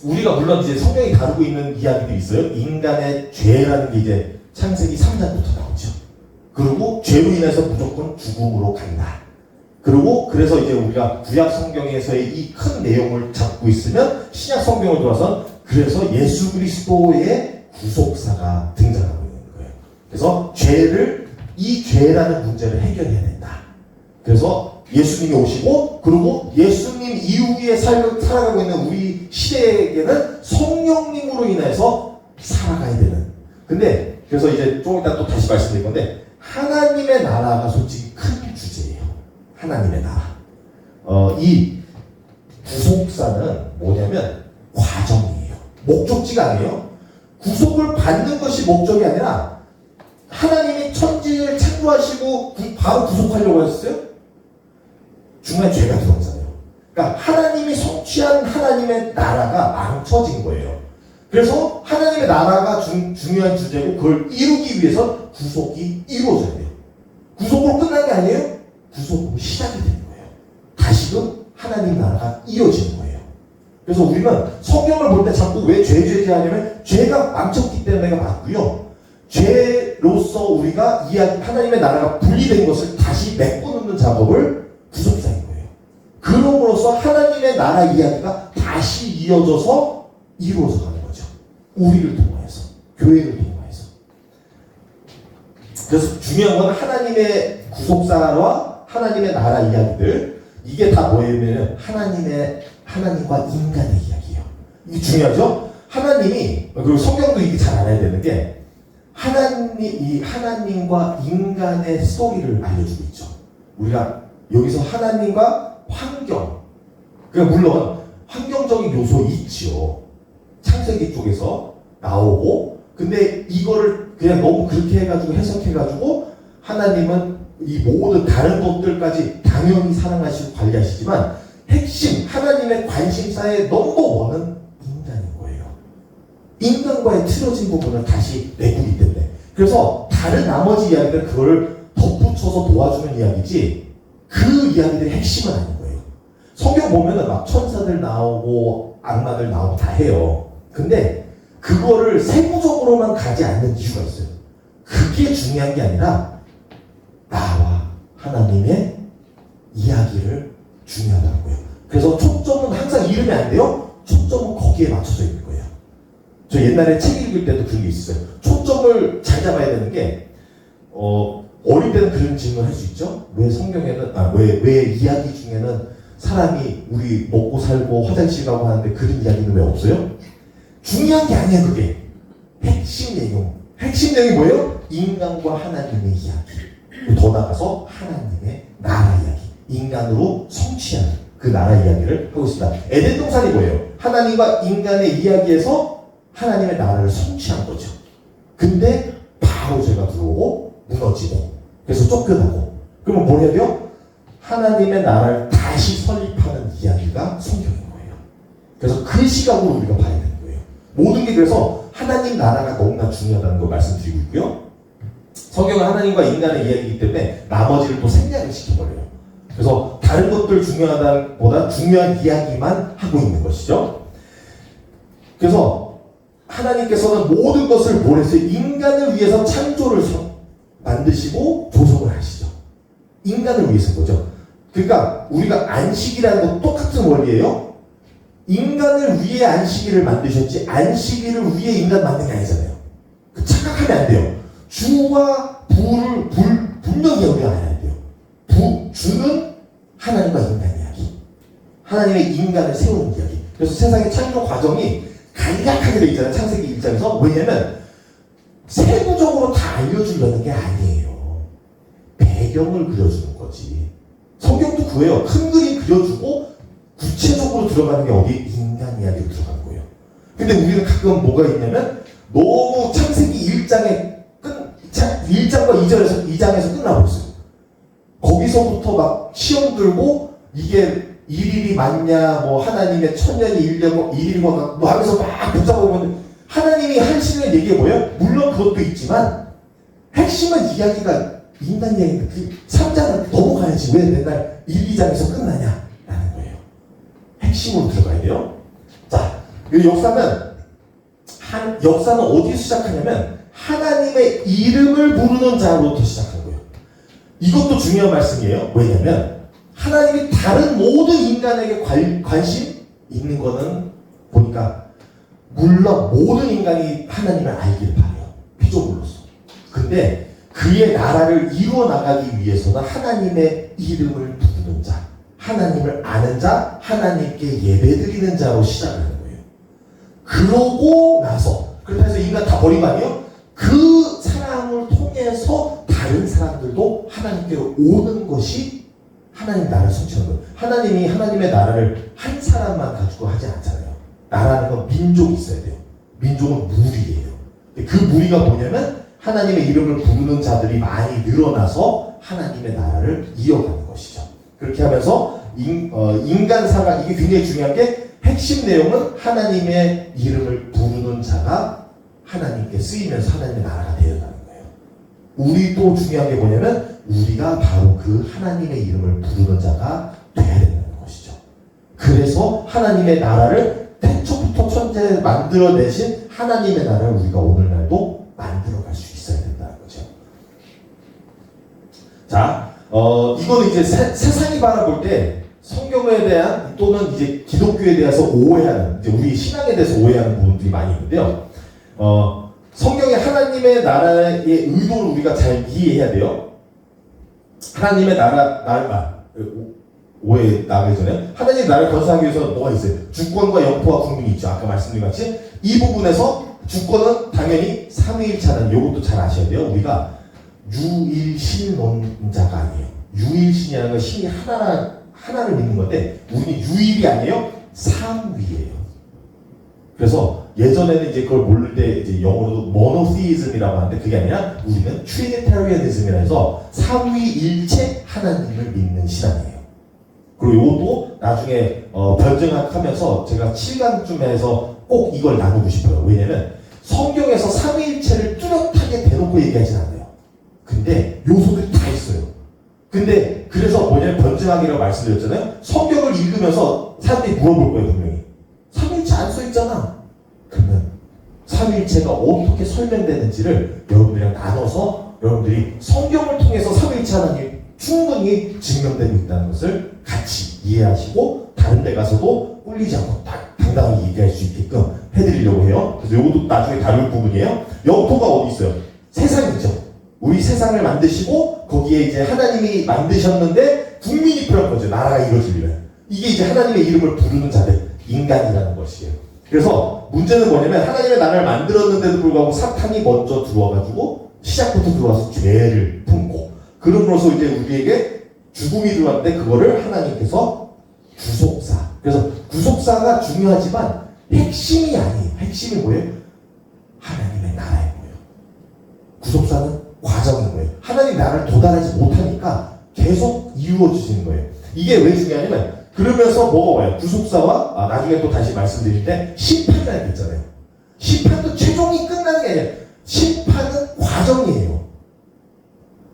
우리가 물론 이제 성경이 다루고 있는 이야기들이 있어요. 인간의 죄라는 게 이제 창세기 3장부터 나오죠. 그리고 죄로 인해서 무조건 죽음으로 간다. 그리고 그래서 이제 우리가 구약 성경에서의 이 큰 내용을 잡고 있으면 신약 성경을 돌아서 그래서 예수 그리스도의 구속사가 등장하고 있는 거예요. 그래서 이 죄라는 문제를 해결해야 된다. 그래서 예수님이 오시고, 그리고 예수님 이후에 살아가고 있는 우리 시대에게는 성령님으로 인해서 살아가야 되는. 근데 그래서 이제 조금 이따 또 다시 말씀드릴 건데, 하나님의 나라가 솔직히 큰 주제예요. 하나님의 나라. 이 구속사는 뭐냐면 과정이에요. 목적지가 아니에요. 구속을 받는 것이 목적이 아니라 하나님이 천지를 창조하시고 바로 구속하려고 했어요? 중간에 죄가 들어오잖아요. 그러니까 하나님이 성취한 하나님의 나라가 망쳐진 거예요. 그래서 하나님의 나라가 중요한 주제고, 그걸 이루기 위해서 구속이 이루어져야 돼요. 구속으로 끝난 게 아니에요. 구속으로 시작이 되는 거예요. 다시금 하나님 나라가 이어지는 거예요. 그래서 우리는 성경을 볼 때 자꾸 왜 죄하냐면 죄가 망쳤기 때문에가 맞고요. 죄로서 우리가 하나님의 나라가 분리된 것을 다시 메꿔놓는 작업을 구속사인 거예요. 그럼으로써 하나님의 나라 이야기가 다시 이어져서 이루어져 가는 거죠. 우리를 통해서, 교회를 통해서. 그래서 중요한 건 하나님의 구속사와 하나님의 나라 이야기들, 이게 다 뭐냐면 하나님과 인간의 이야기예요. 이게 중요하죠? 하나님이, 그리고 성경도 이게 잘 알아야 되는 게, 이 하나님과 인간의 스토리를 알려주고 있죠. 우리가 여기서 하나님과 환경, 그러니까 물론 환경적인 요소 있지요. 창세기 쪽에서 나오고, 근데 이거를 그냥 너무 그렇게 해가지고 해석해가지고 하나님은 이 모든 다른 것들까지 당연히 사랑하시고 관리하시지만 핵심 하나님의 관심사의 넘버원은 인간인 거예요. 인간과의 틀어진 부분을 다시 메꾸기 때문에. 그래서 다른 나머지 이야기들은 그걸 덧붙여서 도와주는 이야기지, 그 이야기들의 핵심은 아닌 거예요. 성경 보면은 막 천사들 나오고 악마들 나오고 다 해요. 근데 그거를 세부적으로만 가지 않는 이유가 있어요. 그게 중요한 게 아니라 나와 하나님의 이야기를 중요하다는 거예요. 그래서 초점은 항상 잃으면 안 돼요. 초점은 거기에 맞춰져 있는 거예요. 저 옛날에 책 읽을 때도 그런 게 있었어요. 초점을 잘 잡아야 되는 게, 어릴 때는 그런 질문을 할 수 있죠. 왜 성경에는, 왜 이야기 중에는 사람이 우리 먹고 살고 화장실 가고 하는데 그런 이야기는 왜 없어요? 중요한 게 아니야, 그게. 핵심 내용. 핵심 내용이 뭐예요? 인간과 하나님의 이야기. 더 나아가서 하나님의 나라 이야기. 인간으로 성취하는 그 나라 이야기를 하고 있습니다. 에덴 동산이 뭐예요? 하나님과 인간의 이야기에서 하나님의 나라를 성취한 거죠. 근데 바로 죄가 들어오고 무너지고, 그래서 쫓겨나고, 그러면 뭘 해야 돼요? 하나님의 나라를 다시 설립하는 이야기가 성경인 거예요. 그래서 그 시각으로 우리가 봐야 되는 거예요. 모든 게 그래서 하나님 나라가 너무나 중요하다는 걸 말씀드리고 있고요. 성경은 하나님과 인간의 이야기이기 때문에 나머지를 또 생략을 시켜버려요. 그래서 다른 것들 중요하다는 보다 중요한 이야기만 하고 있는 것이죠. 그래서 하나님께서는 모든 것을 뭘 했어요? 인간을 위해서 창조를 만드시고 조성을 하시죠. 인간을 위해서인 거죠. 그러니까 우리가 안식이라는 건 똑같은 원리예요. 인간을 위해 안식일을 만드셨지 안식일을 위해 인간 만든 게 아니잖아요. 착각하면 안 돼요. 주와 부를 분명히 우리가 알아야 돼요. 주는 하나님과 인간 이야기, 하나님의 인간을 세우는 이야기. 그래서 세상의 창조 과정이 간략하게 되어 있잖아요. 창세기 1장에서. 왜냐면 세부적으로 다 알려주려는 게 아니에요. 배경을 그려주는 거지. 성경도 그거예요. 큰 그림 그려주고 구체적으로 들어가는 게 어디? 인간 이야기로 들어가는 거예요. 근데 우리는 가끔 뭐가 있냐면 너무 창세기 1장과 2장에서 끝나버렸어요. 거기서부터 막 시험 들고 이게 일일이 맞냐, 뭐 하나님의 천년이 일일과 뭐 하면서 막 복잡하고, 하나님이 하시는 얘기가 뭐예요? 물론 그것도 있지만 핵심은 이야기가 인간 이야기인데 그 3장은 넘어가야지 왜 맨날 1, 2장에서 끝나냐 라는 거예요. 핵심으로 들어가야 돼요. 자, 이 역사는 어디서 시작하냐면 하나님의 이름을 부르는 자로부터 시작하는 거예요. 이것도 중요한 말씀이에요. 왜냐면 하나님이 다른 모든 인간에게 관심 있는 거는 보니까 물론 모든 인간이 하나님을 알기를 바라요. 피조물로서. 근데 그의 나라를 이루어 나가기 위해서는 하나님의 이름을 부르는 자, 하나님을 아는 자, 하나님께 예배드리는 자로 시작을 하는 거예요. 그러고 나서, 그렇다 해서 인간 다 버린 거 아니에요? 그 사람을 통해서 다른 사람들도 하나님께로 오는 것이 하나님 나라를 성취하는 거예요. 하나님이 하나님의 나라를 한 사람만 가지고 하지 않잖아요. 나라는 건 민족이 있어야 돼요. 민족은 무리예요. 그 무리가 뭐냐면 하나님의 이름을 부르는 자들이 많이 늘어나서 하나님의 나라를 이어가는 것이죠. 그렇게 하면서 인간사가, 이게 굉장히 중요한 게, 핵심 내용은 하나님의 이름을 부르는 자가 하나님께 쓰이면서 하나님의 나라가 되어가는 거예요. 우리도 중요한 게 뭐냐면 우리가 바로 그 하나님의 이름을 부르는 자가 돼야 된다는 것이죠. 그래서 하나님의 나라를 태초부터 천재 만들어내신 하나님의 나라를 우리가 오늘날도 만들어갈 수 있어야 된다는 거죠. 자, 이거는 이제 세상이 바라볼 때 성경에 대한, 또는 이제 기독교에 대해서 오해하는, 이제 우리 신앙에 대해서 오해하는 부분들이 많이 있는데요. 성경의 하나님의 나라의 의도를 우리가 잘 이해해야 돼요. 하나님의 오해 나가기 전에 하나님의 나라를 건설하기 위해서 뭐가 있어요? 주권과 영토와 국민이 있죠. 아까 말씀드린 같이 이 부분에서 주권은 당연히 삼위일체라는, 이것도 잘 아셔야 돼요. 우리가 유일신론자가 아니에요. 유일신이라는 건 신이 하나를 믿는 건데, 우리는 유일이 아니에요. 삼위예요. 그래서 예전에는 이제 그걸 모를 때 이제 영어로도 모노시이즘이라고 하는데, 그게 아니라 우리는 트리니타리아니즘이라 해서 삼위일체 하나님을 믿는 신앙이에요. 그리고 이것도 나중에 변증하면서 제가 7강쯤 해서 꼭 이걸 나누고 싶어요. 왜냐면 성경에서 삼위일체를 뚜렷하게 대놓고 얘기하진 않아요. 근데 요소들이 다 있어요. 근데 그래서 뭐냐면 변증하기라고 말씀드렸잖아요. 성경을 읽으면서 사람들이 물어볼 거예요. 분명히 삼위일체 안 써있잖아. 그러면 삼위일체가 어떻게 설명되는지를 여러분들이랑 나눠서 여러분들이 성경을 통해서 삼위일체 하나님 충분히 증명되고 있다는 것을 같이 이해하시고 다른 데 가서도 꿀리지 않고 당당히 얘기할 수 있게끔 해드리려고 해요. 그래서 이것도 나중에 다룰 부분이에요. 영토가 어디 있어요? 세상이죠. 우리 세상을 만드시고 거기에 이제 하나님이 만드셨는데 국민이 필요한 거죠. 나라가 이루어지려면. 이게 이제 하나님의 이름을 부르는 자들, 인간이라는 것이에요. 그래서 문제는 뭐냐면 하나님의 나라를 만들었는데도 불구하고 사탄이 먼저 들어와가지고 시작부터 들어와서 죄를 품고, 그럼으로써 이제 우리에게 죽음이 들어왔는데 그거를 하나님께서 구속사. 그래서 구속사가 중요하지만 핵심이 아니에요. 핵심이 뭐예요? 하나님의 나라인 거예요. 구속사는 과정인 거예요. 하나님 나라를 도달하지 못하니까 계속 이루어지는 거예요. 이게 왜 중요하냐면, 그러면서 뭐가 와요? 구속사와, 나중에 또 다시 말씀드릴 때 심판이라는 게 있잖아요. 심판도 최종이 끝나는 게 아니라 심판은 과정이에요.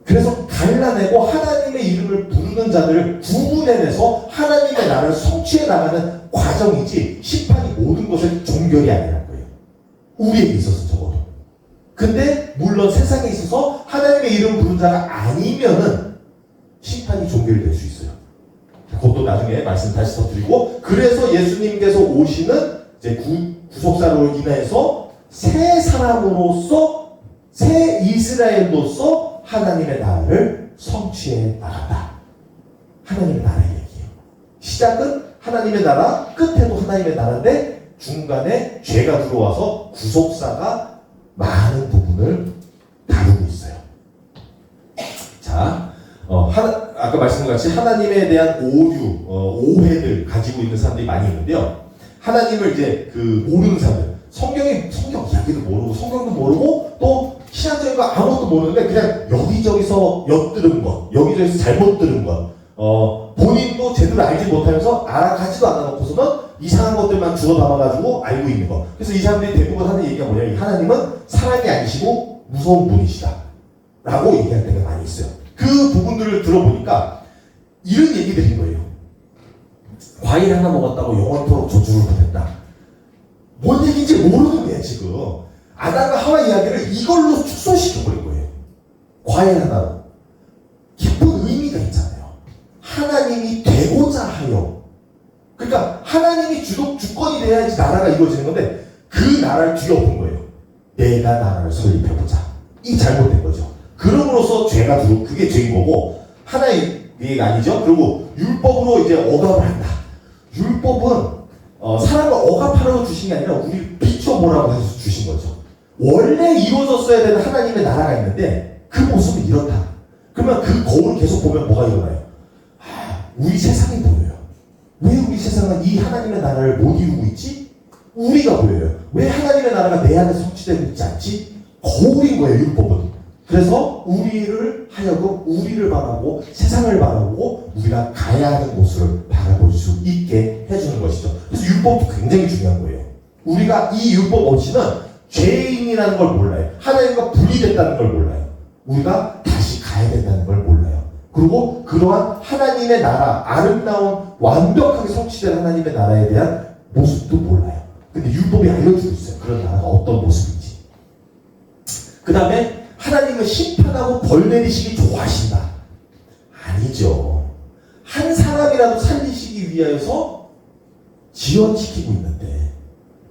그래서 갈라내고 하나님의 이름을 부르는 자들을 구분해내서 하나님의 나라를 성취해 나가는 과정이지, 심판이 모든 것의 종결이 아니라는 거예요. 우리에게 있어서 적어도. 근데 물론 세상에 있어서 하나님의 이름을 부르는 자가 아니면은 심판이 종결이 될 수 있어요. 그것도 나중에 말씀 다시 더 드리고, 그래서 예수님께서 오시는 이제 구속사로 인해서 새 사람으로서, 새 이스라엘로서 하나님의 나라를 성취해 나간다. 하나님의 나라의 얘기예요. 시작은 하나님의 나라, 끝에도 하나님의 나라인데 중간에 죄가 들어와서 구속사가 많은 부분을 다루고 있어요. 자, 아까 말씀드린 같이 하나님에 대한 오해를 가지고 있는 사람들이 많이 있는데요. 하나님을 이제 모르는 사람들, 성경 이야기도 모르고 성경도 모르고 또 신앙적인 거 아무것도 모르는데 그냥 여기저기서 엿들은 것, 여기저기서 잘못 들은 것, 본인도 제대로 알지 못하면서 알아가지도 않아놓고서는 이상한 것들만 주워 담아가지고 알고 있는 것. 그래서 이 사람들이 대부분 하는 얘기가 뭐냐면, 하나님은 사랑이 아니시고 무서운 분이시다 라고 얘기할 때가 많이 있어요. 그 부분들을 들어보니까 이런 얘기들인 거예요. 과일 하나 먹었다고 영원토록 저주를 받았다. 뭔 얘기인지 모르는 거야 지금. 아담과 하와 이야기를 이걸로 축소시켜버린 거예요. 과일 하나로. 깊은 의미가 있잖아요. 하나님이 되고자 하여. 그러니까 하나님이 주권이 돼야지 나라가 이루어지는 건데, 그 나라를 뒤엎은 거예요. 내가 나라를 설립해보자. 이 잘못된 거죠. 그럼으로써 죄가 들어오고, 그게 죄인 거고, 하나의 이게 아니죠. 그리고 율법으로 이제 억압을 한다. 율법은 사람을 억압하라고 주신 게 아니라 우리 비춰보라고 해서 주신 거죠. 원래 이루어졌어야 되는 하나님의 나라가 있는데 그 모습은 이렇다. 그러면 그 거울을 계속 보면 뭐가 일어나요? 우리 세상이 보여요. 왜 우리 세상은 이 하나님의 나라를 못 이루고 있지? 우리가 보여요. 왜 하나님의 나라가 내 안에 성취되고 있지 않지? 거울인 거예요, 율법은. 그래서 우리를 하여금 우리를 바라보고 세상을 바라보고 우리가 가야 하는 곳을 바라볼 수 있게 해주는 것이죠. 그래서 율법도 굉장히 중요한 거예요. 우리가 이 율법 없이는 죄인이라는 걸 몰라요. 하나님과 분리됐다는 걸 몰라요. 우리가 다시 가야 된다는 걸 몰라요. 그리고 그러한 하나님의 나라, 아름다운 완벽하게 성취된 하나님의 나라에 대한 모습도 몰라요. 근데 율법이 알려주고 있어요. 그런 나라가 어떤 모습인지. 그 다음에 하나님은 심판하고 벌 내리시기 좋아하신다. 아니죠. 한 사람이라도 살리시기 위해서 지연시키고 있는데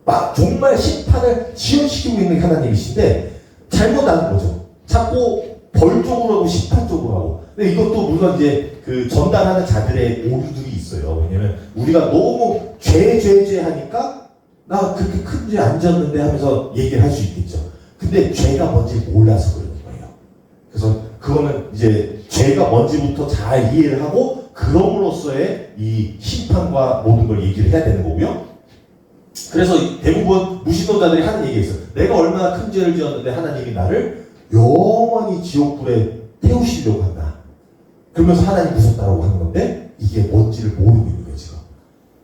막 정말 심판을 지연시키고 있는 하나님이신데 잘못하는 거죠. 자꾸 벌 쪽으로 하고 심판 쪽으로 하고. 근데 이것도 물론 이제 그 전달하는 자들의 오류들이 있어요. 왜냐면 우리가 너무 죄 하니까 나 그렇게 큰 죄 안 졌는데 하면서 얘기를 할 수 있겠죠. 근데 죄가 뭔지 몰라서 그러는 거예요. 그래서 그거는 이제 죄가 뭔지부터 잘 이해를 하고 그럼으로써의 이 심판과 모든 걸 얘기를 해야 되는 거고요. 그래서 대부분 무신론자들이 하는 얘기가 있어요. 내가 얼마나 큰 죄를 지었는데 하나님이 나를 영원히 지옥불에 태우시려고 한다. 그러면서 하나님 무섭다라고 하는 건데 이게 뭔지를 모르고 있는 거예요, 지금.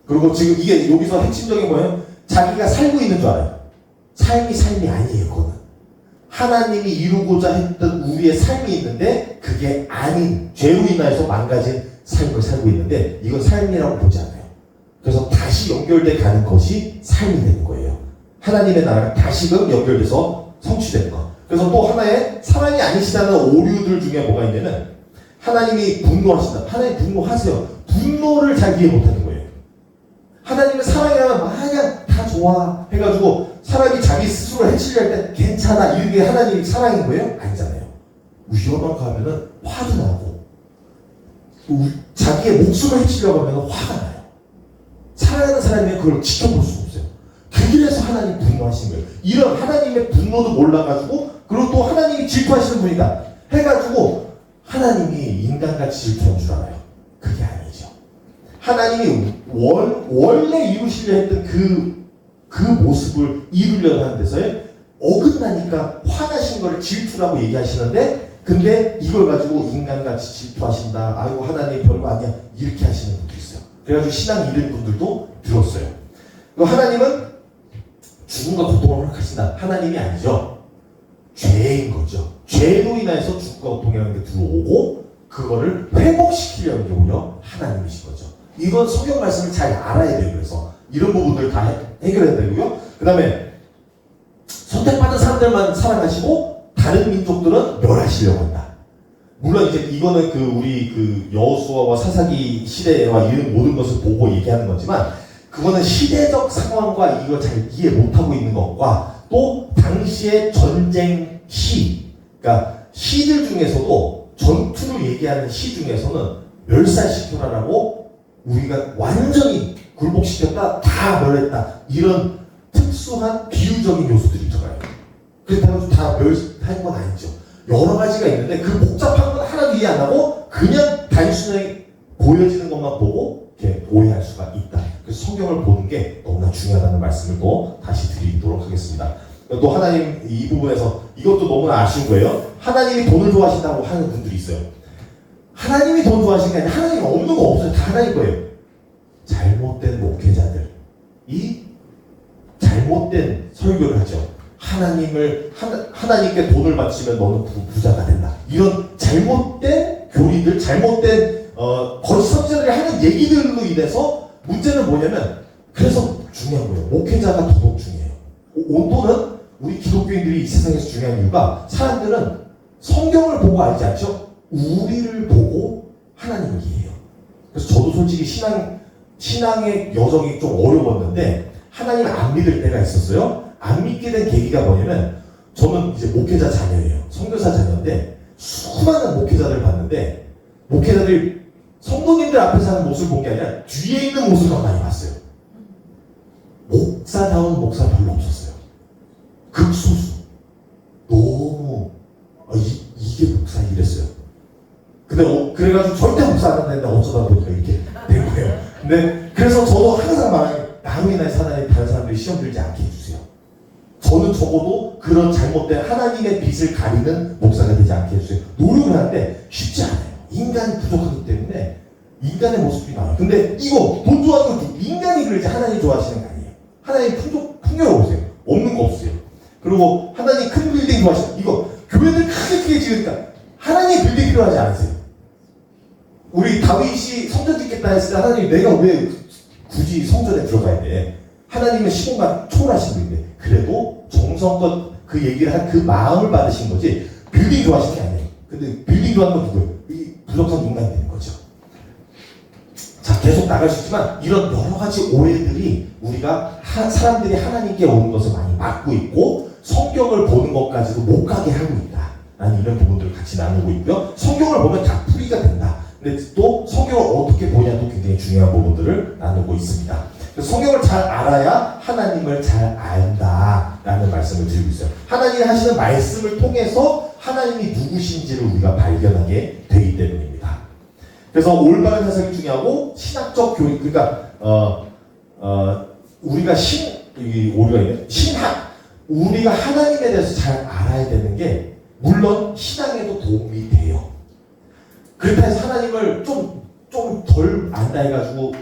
그리고 지금 이게 여기서 핵심적인 뭐예요? 자기가 살고 있는 줄 알아요. 삶이 아니에요, 그거는. 하나님이 이루고자 했던 우리의 삶이 있는데 그게 아닌 죄로 인하여서 망가진 삶을 살고 있는데 이건 삶이라고 보지 않아요. 그래서 다시 연결돼 가는 것이 삶이 되는 거예요. 하나님의 나라가 다시금 연결돼서 성취되는 것. 그래서 또 하나의 사랑이 아니시다는 오류들 중에 뭐가 있냐면 하나님이 분노하신다. 하나님 분노하세요. 분노를 잘 이해 못하는 거예요. 하나님은 사랑이라면 마냥 다 좋아 해가지고 사람이 자기 스스로 해치려 할 때 괜찮아 이게 하나님이 사랑인 거예요? 아니잖아요. 위험한 거 하면은 화도 나고 자기의 목숨을 해치려고 하면 화가 나요. 사랑하는 사람이 그걸 지켜볼 수가 없어요. 그래서 하나님 분노하신 거예요. 이런 하나님의 분노도 몰라가지고 그리고 또 하나님이 질투하시는 분이다 해가지고 하나님이 인간같이 질투한 줄 알아요. 그게 아니죠. 하나님이 원래 이루시려 했던 그 모습을 이루려고 하는 데서에 어긋나니까 화나신 거를 질투라고 얘기하시는데 근데 이걸 가지고 인간같이 질투하신다. 아이고 하나님 별거 아니야. 이렇게 하시는 분도 있어요. 그래가지고 신앙 잃은 분들도 들었어요. 하나님은 죽음과 고통을 허락하신다. 하나님이 아니죠. 죄인 거죠. 죄로 인해서 죽음과 고통이라는 게 들어오고 그거를 회복시키려는 게 오히려 하나님이신 거죠. 이건 성경 말씀을 잘 알아야 돼요. 그래서 이런 부분들 다 해결해야 되고요. 그 다음에 선택받은 사람들만 사랑하시고 다른 민족들은 멸하시려고 한다. 물론 이제 이거는 우리 여호수아와 사사기 시대와 이런 모든 것을 보고 얘기하는 거지만 그거는 시대적 상황과 이거 잘 이해 못하고 있는 것과 또 당시의 전쟁 시, 그러니까 시들 중에서도 전투를 얘기하는 시 중에서는 멸살시켜라라고 우리가 완전히 굴복시켰다, 다 멸했다 이런 특수한 비유적인 요소들이 들어가요. 그렇다고 다 멸한 건 아니죠. 여러 가지가 있는데 그 복잡한 건 하나도 이해 안 하고 그냥 단순하게 보여지는 것만 보고 이렇게 오해할 수가 있다. 그래서 성경을 보는 게 너무나 중요하다는 말씀을 또 다시 드리도록 하겠습니다. 또 하나님 이 부분에서 이것도 너무나 아쉬운 거예요. 하나님이 돈을 좋아하신다고 하는 분들이 있어요. 하나님이 돈 좋아하시는 게 아니라 하나님 없는 거 없어요. 다 하나님 거예요. 잘못된 목회자들이 잘못된 설교를 하죠. 하나님께 돈을 바치면 너는 부자가 된다. 이런 잘못된 교리들, 잘못된 거짓 선지자들이 하는 얘기들로 인해서 문제는 뭐냐면 그래서 중요한 거예요. 목회자가 더더욱 중요해요. 온도는 우리 기독교인들이 이 세상에서 중요한 이유가 사람들은 성경을 보고 알지 않죠? 우리를 보고 하나님을 이해해요. 그래서 저도 솔직히 신앙의 여정이 좀 어려웠는데 하나님을 안 믿을 때가 있었어요. 안 믿게 된 계기가 뭐냐면 저는 이제 목회자 자녀예요. 선교사 자녀인데 수많은 목회자들을 봤는데 목회자들이 성도님들 앞에서 하는 모습을 본 게 아니라 뒤에 있는 모습만 많이 봤어요. 목사다운 목사 별로 없었어요. 극소수. 너무 이게 목사 이랬어요. 근데 그래가지고 절대 목사 안 한다는데 어쩌다 보니까 이렇게 된 거예요. 근데 그래서 저도 항상 말해요. 나로 인해서 하나님 다른 사람들이 시험 들지 않게 해주세요. 저는 적어도 그런 잘못된 하나님의 빛을 가리는 목사가 되지 않게 해주세요. 노력을 하는데 쉽지 않아요. 인간이 부족하기 때문에 인간의 모습이 나와요. 근데 이거 돈 좋아하는 거 인간이 그러지 하나님 좋아하시는 거 아니에요. 하나님 풍요로우세요. 없는 거 없어요. 그리고 하나님 큰 빌딩 좋아하시는 이거 교회들 크게 지으니까 하나님 빌딩 필요하지 않으세요. 우리 다윗이 성전 짓겠다 했을 때 하나님 내가 왜 굳이 성전에 들어가야 돼. 하나님은 시공간 초월하신 분인데 그래도 정성껏 그 얘기를 한 그 마음을 받으신 거지 빌딩 좋아하시는 게 아니에요. 근데 빌딩 좋아하는 건 누구예요? 이 부족한 인간이 되는 거죠. 자, 계속 나갈 수 있지만 이런 여러 가지 오해들이 우리가 사람들이 하나님께 오는 것을 많이 막고 있고 성경을 보는 것까지도 못 가게 하고 있다. 라는 이런 부분들을 같이 나누고 있고요. 성경을 보면 다 풀이가 된다. 근데 또 성경을 어떻게 보냐도 굉장히 중요한 부분들을 나누고 있습니다. 그래서 성경을 잘 알아야 하나님을 잘 안다라는 말씀을 드리고 있어요. 하나님이 하시는 말씀을 통해서 하나님이 누구신지를 우리가 발견하게 되기 때문입니다. 그래서 올바른 해석이 중요하고 신학적 교육, 그러니까 우리가 신학, 우리가 하나님에 대해서 잘 알아야 되는 게 물론 신앙에도 도움이 돼요. 그렇다 해서 하나님을 좀 덜 안다 해가지고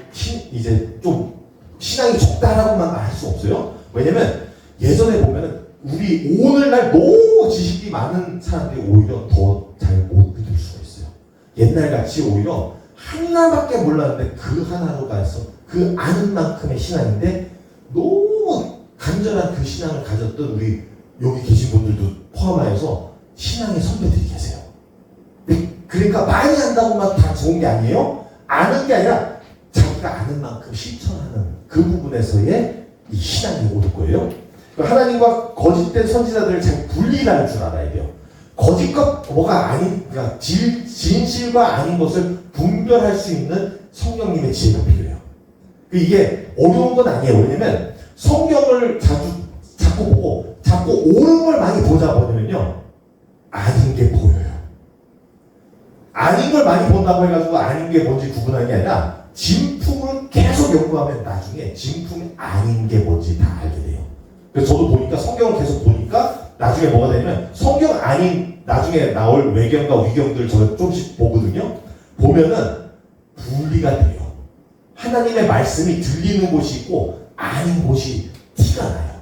이제 좀 신앙이 적다라고만 할 수 없어요. 왜냐면 예전에 보면은 우리 오늘날 너무 지식이 많은 사람들이 오히려 더 잘 못 믿을 수가 있어요. 옛날같이 오히려 하나밖에 몰랐는데 그 하나로 가서 그 아는 만큼의 신앙인데 너무 간절한 그 신앙을 가졌던 우리 여기 계신 분들도 포함하여서 신앙의 선배들이 계세요. 그러니까 많이 안다고만 다 좋은 게 아니에요. 아는 게 아니라 자기가 아는 만큼 실천하는 그 부분에서의 이 신앙이 오를 거예요. 하나님과 거짓된 선지자들을 잘 분리할 줄 알아야 돼요. 거짓과 뭐가 아닌, 그러니까 진실과 아닌 것을 분별할 수 있는 성령님의 지혜가 필요해요. 이게 어려운 건 아니에요. 왜냐면 성경을 자꾸 보고 자꾸 옳은 걸 많이 보자 보면요 아닌 게 보여요. 아닌 걸 많이 본다고 해가지고 아닌 게 뭔지 구분하는 게 아니라 진품을 계속 연구하면 나중에 진품이 아닌 게 뭔지 다 알게 돼요. 그래서 저도 보니까 성경을 계속 보니까 나중에 뭐가 되냐면 성경 아닌 나중에 나올 외경과 위경들 저 조금씩 보거든요. 보면은 분리가 돼요. 하나님의 말씀이 들리는 곳이 있고 아닌 곳이 티가 나요.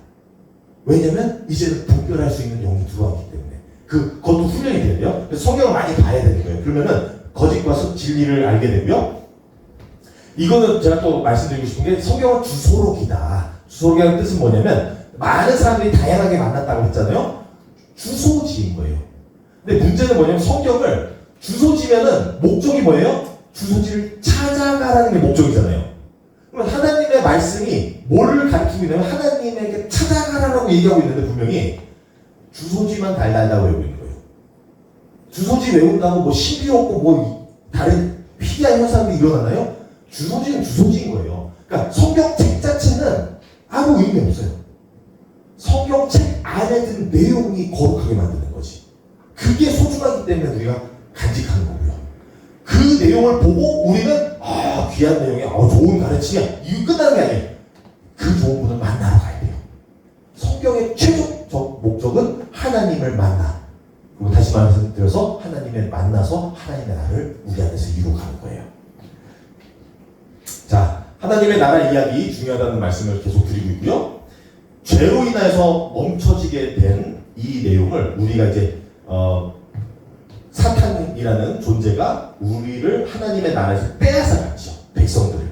왜냐면 이제는 분별할 수 있는 영이 들어왔기 때문에 그것도 훈련이 돼야 돼요. 그래서 성경을 많이 봐야 되는 거예요. 그러면은 거짓과 진리를 알게 되고요. 이거는 제가 또 말씀드리고 싶은 게 성경은 주소록이다. 주소록이라는 뜻은 뭐냐면 많은 사람들이 다양하게 만났다고 했잖아요. 주소지인 거예요. 근데 문제는 뭐냐면 성경을 주소지면은 목적이 뭐예요? 주소지를 찾아가라는 게 목적이잖아요. 그럼 하나님의 말씀이 뭐를 가르치고 있냐면 하나님에게 찾아가라고 얘기하고 있는데 분명히 주소지만 달달다고 외우고 있는 거예요. 주소지 외운다고 뭐 신비롭고 뭐 다른 희귀한 현상이 일어나나요? 주소지는 주소지인 거예요. 그러니까 성경책 자체는 아무 의미 없어요. 성경책 안에 든 내용이 거룩하게 만드는 거지. 그게 소중하기 때문에 우리가 간직하는 거고요. 그 내용을 보고 우리는 귀한 내용이 좋은 가르침이야. 이거 끝나는 게 아니에요. 그 좋은 분을 만나러 가야 돼요. 성경의 최종적 목적은 하나님을 만나. 그리고 다시 말씀드려서 하나님을 만나서 하나님의 나라를 우리 안에서 이루어가는 거예요. 자, 하나님의 나라 이야기 중요하다는 말씀을 계속 드리고 있고요. 죄로 인하여서 멈춰지게 된 이 내용을 우리가 이제 사탄이라는 존재가 우리를 하나님의 나라에서 빼앗아갔죠. 백성들을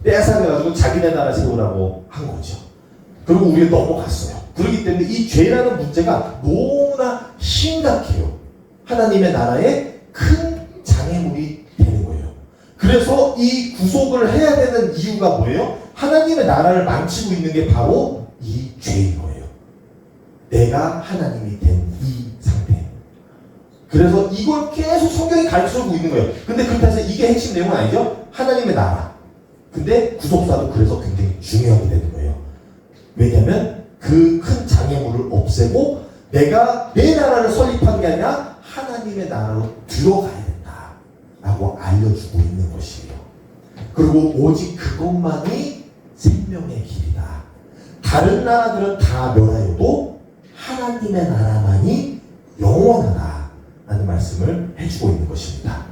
빼앗아가지고 자기네 나라 세우라고 한 거죠. 그리고 우리가 넘어갔어요. 그렇기 때문에 이 죄라는 문제가 너무나 심각해요. 하나님의 나라에 큰 장애물이 되는 거예요. 그래서 이 구속을 해야 되는 이유가 뭐예요? 하나님의 나라를 망치고 있는 게 바로 이 죄인 거예요. 내가 하나님이 된 이 상태. 그래서 이걸 계속 성경이 가르쳐주고 있는 거예요. 근데 그렇다고 해서 이게 핵심 내용은 아니죠. 하나님의 나라. 근데 구속사도 그래서 굉장히 중요하게 되는 거예요. 왜냐하면 그 큰 장애물을 없애고 내가 내 나라를 설립한 게 아니라 하나님의 나라로 들어가야 된다라고 알려주고 있는 것이에요. 그리고 오직 그것만이 생명의 길이다. 다른 나라들은 다 멸하여도 하나님의 나라만이 영원하다라는 말씀을 해주고 있는 것입니다.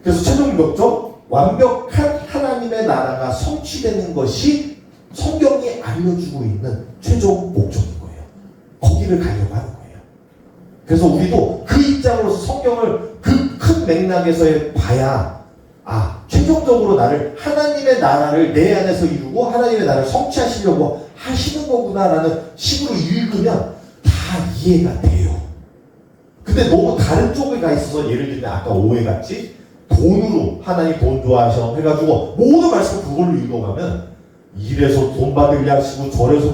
그래서 최종 목적, 완벽한 하나님의 나라가 성취되는 것이 성경이 알려주고 있는 최종 목적인 거예요. 거기를 가려고 하는 거예요. 그래서 우리도 그 입장으로서 성경을 그 큰 맥락에서 봐야 최종적으로 나를 하나님의 나라를 내 안에서 이루고 하나님의 나라를 성취하시려고 하시는 거구나라는 식으로 읽으면 다 이해가 돼요. 근데 너무 다른 쪽에 가 있어서 예를 들면 아까 오해같이 돈으로 하나님 돈 좋아하셔 해가지고 모든 말씀을 그걸로 읽어가면 이래서 돈 받으려 하시고 저래서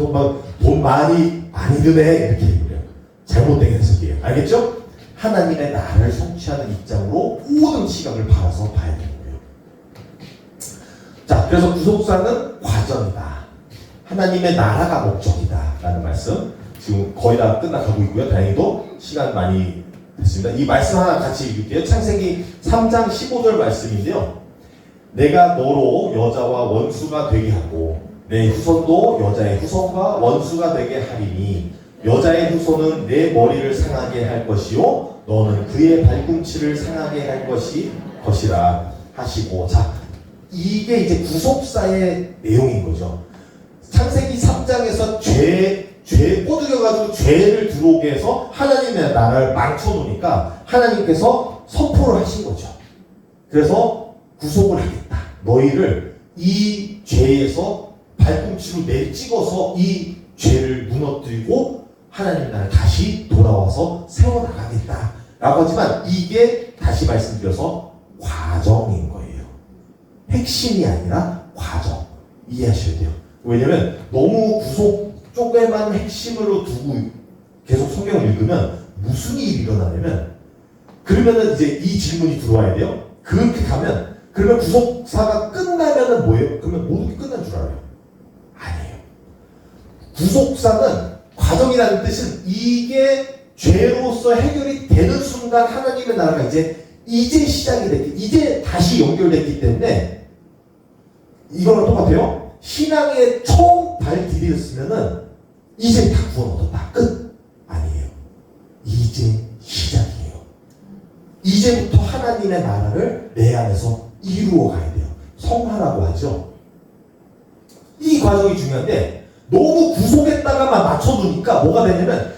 돈 많이 드네 이렇게 읽어요. 잘못된 해석이에요. 알겠죠? 하나님의 나라를 성취하는 입장으로 모든 시각을 바라서 봐야 되는 거예요. 자, 그래서 구속사는 과정이다. 하나님의 나라가 목적이다 라는 말씀 지금 거의 다 끝나가고 있고요. 다행히도 시간 많이 됐습니다. 이 말씀 하나 같이 읽을게요. 창세기 3장 15절 말씀인데요. 내가 너로 여자와 원수가 되게 하고 내 후손도 여자의 후손과 원수가 되게 하리니 여자의 후손은 내 머리를 상하게 할 것이요 너는 그의 발꿈치를 상하게 할 것이라 하시고. 자, 이게 이제 구속사의 내용인 거죠. 창세기 3장에서 죄 꼬드겨가지고 죄를 들어오게 해서 하나님의 나라를 망쳐놓으니까 하나님께서 선포를 하신 거죠. 그래서 구속을 하겠다. 너희를 이 죄에서 발꿈치로 내찍어서 이 죄를 무너뜨리고 하나님 나라를 다시 돌아와서 세워나가겠다 라고 하지만 이게 다시 말씀드려서 과정인 거예요. 핵심이 아니라 과정. 이해하셔야 돼요. 왜냐면 너무 구속 쪽에만 핵심으로 두고 계속 성경을 읽으면 무슨 일이 일어나냐면 그러면은 이제 이 질문이 들어와야 돼요. 그렇게 가면 그러면 구속사가 끝나면은 뭐예요? 그러면 모든 게 끝난 줄 알아요? 아니에요. 구속사는 과정이라는 뜻은 이게 죄로서 해결이 되는 순간 하나님의 나라가 이제 시작이 됐기, 이제 다시 연결됐기 때문에 이거랑 똑같아요. 신앙에 처음 발 디뎠으면은 이제 다 구원 얻었다. 끝. 아니에요. 이제 시작이에요. 이제부터 하나님의 나라를 내 안에서 이루어 가야 돼요. 성화라고 하죠. 이 과정이 중요한데 너무 구속했다가만 맞춰두니까 뭐가 되냐면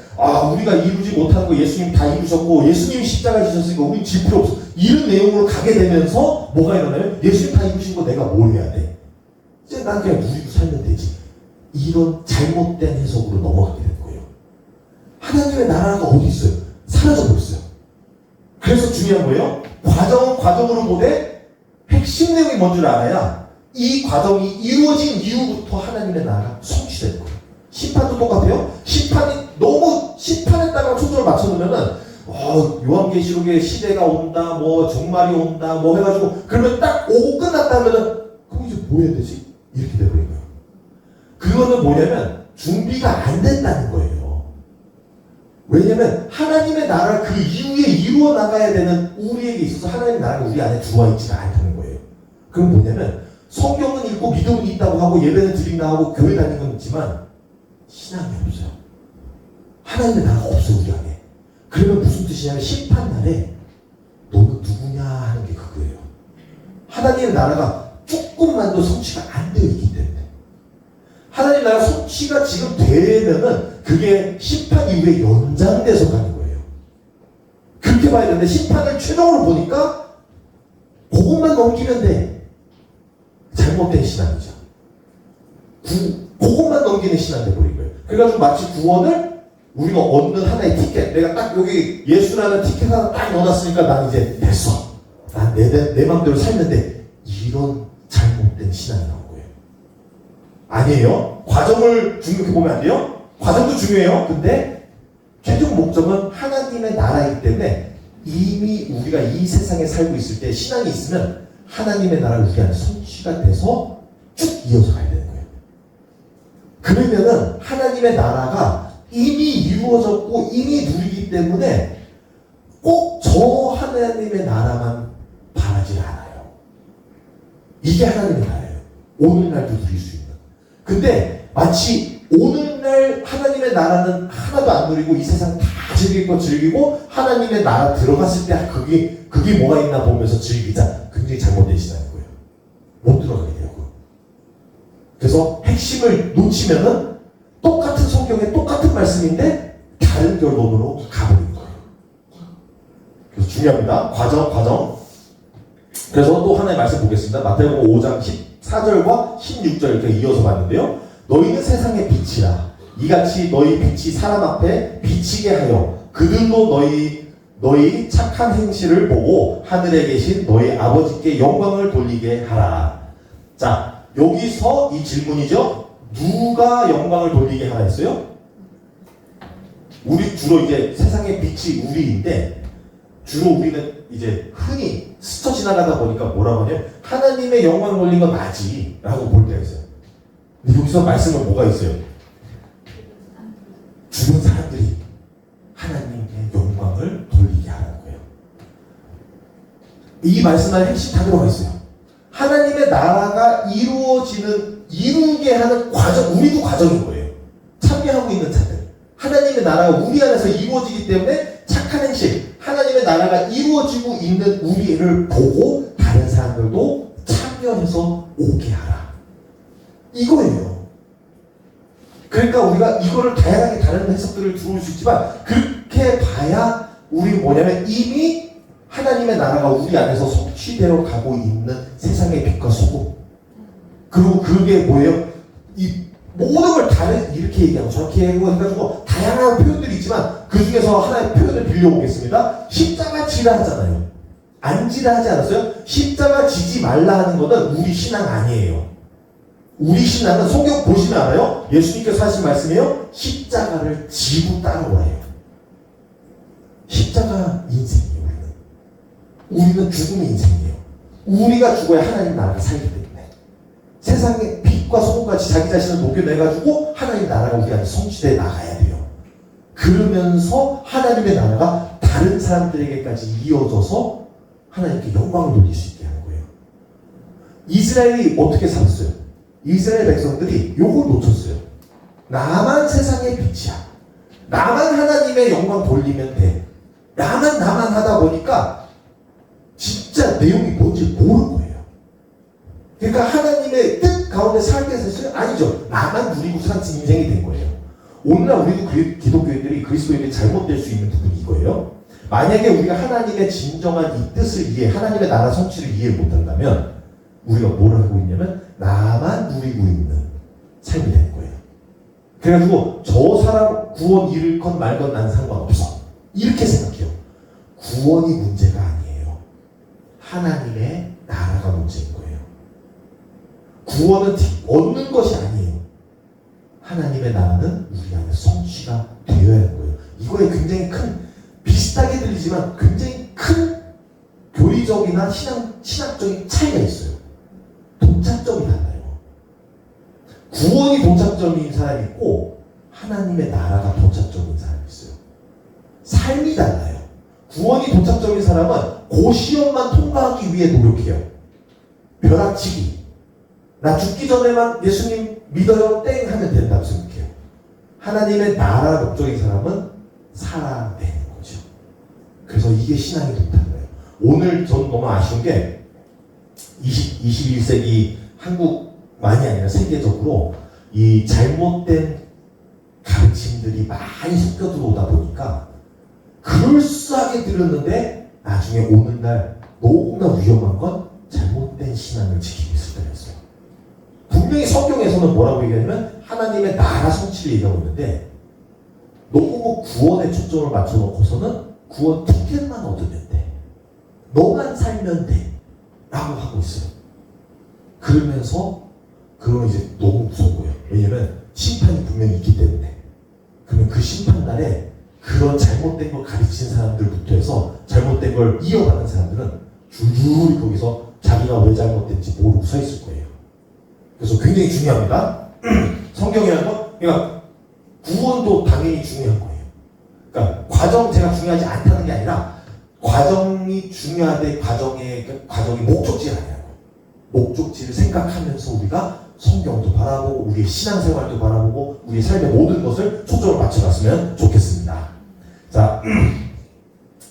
우리가 이루지 못하는 거 예수님 다 이루셨고 예수님이 십자가 지셨으니까 우린 질 필요 없어. 이런 내용으로 가게 되면서 뭐가 일어나면 예수님 다 이루신 거 내가 뭘 해야 돼? 이제 난 그냥 누리고 살면 되지. 이런 잘못된 해석으로 넘어가게 되는 거예요. 하나님의 나라가 어디 있어요? 사라져 버렸어요. 그래서 중요한 거예요. 과정은 과정으로 보되 핵심 내용이 뭔지를 알아야 이 과정이 이루어진 이후부터 하나님의 나라가 성취되는 거예요. 심판도 똑같아요. 너무 심판에다가 초점을 맞춰놓으면은 요한계시록의 시대가 온다, 뭐 종말이 온다, 뭐 해가지고 그러면 딱 오고 끝났다면은 그럼 이제 뭐 해야 되지? 이렇게 돼버린 거예요. 그거는 뭐냐면 준비가 안 된다는 거예요. 왜냐면 하나님의 나라를 그 이후에 이루어 나가야 되는 우리에게 있어서 하나님의 나라가 우리 안에 들어와 있지가 않다는 거예요. 그건 뭐냐면 성경은 읽고 믿음은 있다고 하고 예배는 드린다 하고 교회 다니는 건 있지만 신앙이 없어요. 하나님의 나라가 없어요, 우리 안에. 그러면 무슨 뜻이냐면 심판날에 너는 누구냐 하는 게 그거예요. 하나님의 나라가 조금만도 성취가 안 되어 있기 때문에. 하나님 나라 성취가 지금 되면은 그게 심판 이후에 연장돼서 가는 거예요. 그렇게 봐야 되는데 심판을 최종으로 보니까 그것만 넘기면 돼. 잘못된 신앙이죠. 그것만 넘기는 신앙 돼버린 거예요. 그래가지고 마치 구원을 우리가 얻는 하나의 티켓. 내가 딱 여기 예수라는 티켓 하나 딱 넣어놨으니까 난 이제 됐어. 난 내 맘대로 살는데 이런 잘못된 신앙이 나온 거예요. 아니에요. 과정을 중요하게 보면 안 돼요. 과정도 중요해요. 근데 최종 목적은 하나님의 나라이기 때문에 이미 우리가 이 세상에 살고 있을 때 신앙이 있으면 하나님의 나라가 우리 안에 성취가 돼서 쭉 이어서 가야 되는 거예요. 그러면은 하나님의 나라가 이미 이루어졌고 이미 누리기 때문에 꼭 저 하나님의 나라만 바라지 않아요. 이게 하나님의 나라예요. 오늘날도 누릴 수 있는. 근데 마치 오늘날 하나님의 나라는 하나도 안 누리고 이 세상 다 즐길 거 즐기고 하나님의 나라 들어갔을 때 그게 뭐가 있나 보면서 즐기자. 굉장히 잘못된 신앙인 거예요. 못 들어가게 되고요. 그래서 핵심을 놓치면은 똑같은 성경에 똑같은 말씀인데 다른 결론으로 가버리는 거예요. 그래서 중요합니다. 과정. 그래서 또 하나의 말씀 보겠습니다. 마태복음 5장 14절과 16절 이렇게 이어서 봤는데요. 너희는 세상의 빛이라. 이같이 너희 빛이 사람 앞에 비치게 하여 그들로 너희 착한 행실을 보고 하늘에 계신 너희 아버지께 영광을 돌리게 하라. 자, 여기서 이 질문이죠. 누가 영광을 돌리게 하라 했어요? 우리 주로 이제 세상의 빛이 우리인데 주로 우리는 이제 흔히 스쳐 지나가다 보니까 뭐라고 하냐면 하나님의 영광을 돌린 건 나지 라고 볼 때가 있어요. 근데 여기서 말씀은 뭐가 있어요? 주변 사람들이 하나님의 영광을 돌리게 하라는 거예요. 이 말씀 안에 핵심 다 들어가 있어요. 하나님의 나라가 이루게 하는 과정, 우리도 과정인 거예요. 참여하고 있는 자들. 하나님의 나라가 우리 안에서 이루어지기 때문에 착한 행실, 하나님의 나라가 이루어지고 있는 우리를 보고 다른 사람들도 참여해서 오게 하라. 이거예요. 그러니까 우리가 이거를 다양하게 다른 해석들을 들어올 수 있지만 그렇게 봐야 우리 뭐냐면 이미 하나님의 나라가 우리 안에서 성취되어 가고 있는 세상의 빛과 소금. 그리고 그게 뭐예요? 이 모든 걸 다른 이렇게 얘기하고 저렇게 얘기하고 해가지고 다양한 표현들이 있지만 그 중에서 하나의 표현을 빌려보겠습니다. 십자가 지라 하잖아요. 안 지라 하지 않았어요? 십자가 지지 말라 하는 것은 우리 신앙 아니에요. 우리 신앙은 성경 보시면 알아요? 예수님께서 하신 말씀이에요. 십자가를 지고 따라오래요. 십자가 인생이에요. 우리는 죽음의 인생이에요. 우리가 죽어야 하나님 나라가 살기 때문에 세상의 빛과 소금같이 자기 자신을 녹여내가지고 하나님 나라가 우리 안에 성취되어 나가야 돼요. 그러면서 하나님의 나라가 다른 사람들에게까지 이어져서 하나님께 영광을 돌릴 수 있게 하는 거예요. 이스라엘이 어떻게 살았어요? 이스라엘 백성들이 요걸 놓쳤어요. 나만 세상의 빛이야. 나만 하나님의 영광 돌리면 돼. 나만 하다 보니까 진짜 내용이 뭔지 모르는 거예요. 그러니까 하나님의 뜻 가운데 살게 했어요? 아니죠. 나만 누리고 산 인생이 된 거예요. 오늘날 우리도 기독교인들이 그리스도인들이 잘못될 수 있는 부분이 이거예요. 만약에 우리가 하나님의 진정한 이 뜻을 하나님의 나라 성취를 이해 못한다면 우리가 뭘 하고 있냐면 나만 누리고 있는 삶이 되는 거예요. 그래가지고 저 사람 구원 잃건 말건 난 상관없어. 이렇게 생각해요. 구원이 문제가 아니에요. 하나님의 나라가 문제인 거예요. 구원은 얻는 것이 아니에요. 하나님의 나라는 우리 안에 성취가 되어야 하는 거예요. 이거에 굉장히 큰, 비슷하게 들리지만 굉장히 큰 교리적이나 신학적인 차이가 있어요. 동착점이 달라요. 구원이 동착점인 사람이 있고 하나님의 나라가 동착점인 사람이 있어요. 삶이 달라요. 구원이 동착점인 사람은 그 시험만 통과하기 위해 노력해요. 벼락치기. 나 죽기 전에만 예수님 믿어요 땡 하면 된다고 생각해요. 하나님의 나라 목적인 사람은 살아내는 거죠. 그래서 이게 신앙이 동탁한 거예요. 오늘 전 너무 아쉬운 게 21세기 한국만이 아니라 세계적으로 이 잘못된 가르침들이 많이 섞여 들어오다 보니까 그럴싸하게 들었는데 나중에 오늘날 너무나 위험한 건 잘못된 신앙을 지키고 있을 때가 있어요. 분명히 성경에서는 뭐라고 얘기하냐면 하나님의 나라 성취를 얘기하고 있는데 너무 구원에 초점을 맞춰놓고서는 구원 티켓만 얻으면 돼. 너만 살면 돼. 라고 하고 있어요. 그러면서 그건 이제 너무 무서운 거예요. 왜냐면 심판이 분명히 있기 때문에. 그러면 그 심판날에 그런 잘못된 걸 가르치는 사람들부터 해서 잘못 이걸 이어가는 사람들은 줄줄이 거기서 자기가 왜 잘못된지 모르고 서 있을 거예요. 그래서 굉장히 중요합니다. 성경이라는 건 그러니까 구원도 당연히 중요한 거예요. 그러니까 과정 제가 중요하지 않다는 게 아니라 과정이 중요한데 과정이 목적지가 아니라고. 목적지를 생각하면서 우리가 성경도 바라보고 우리의 신앙생활도 바라보고 우리의 삶의 모든 것을 초점을 맞춰갔으면 좋겠습니다. 자,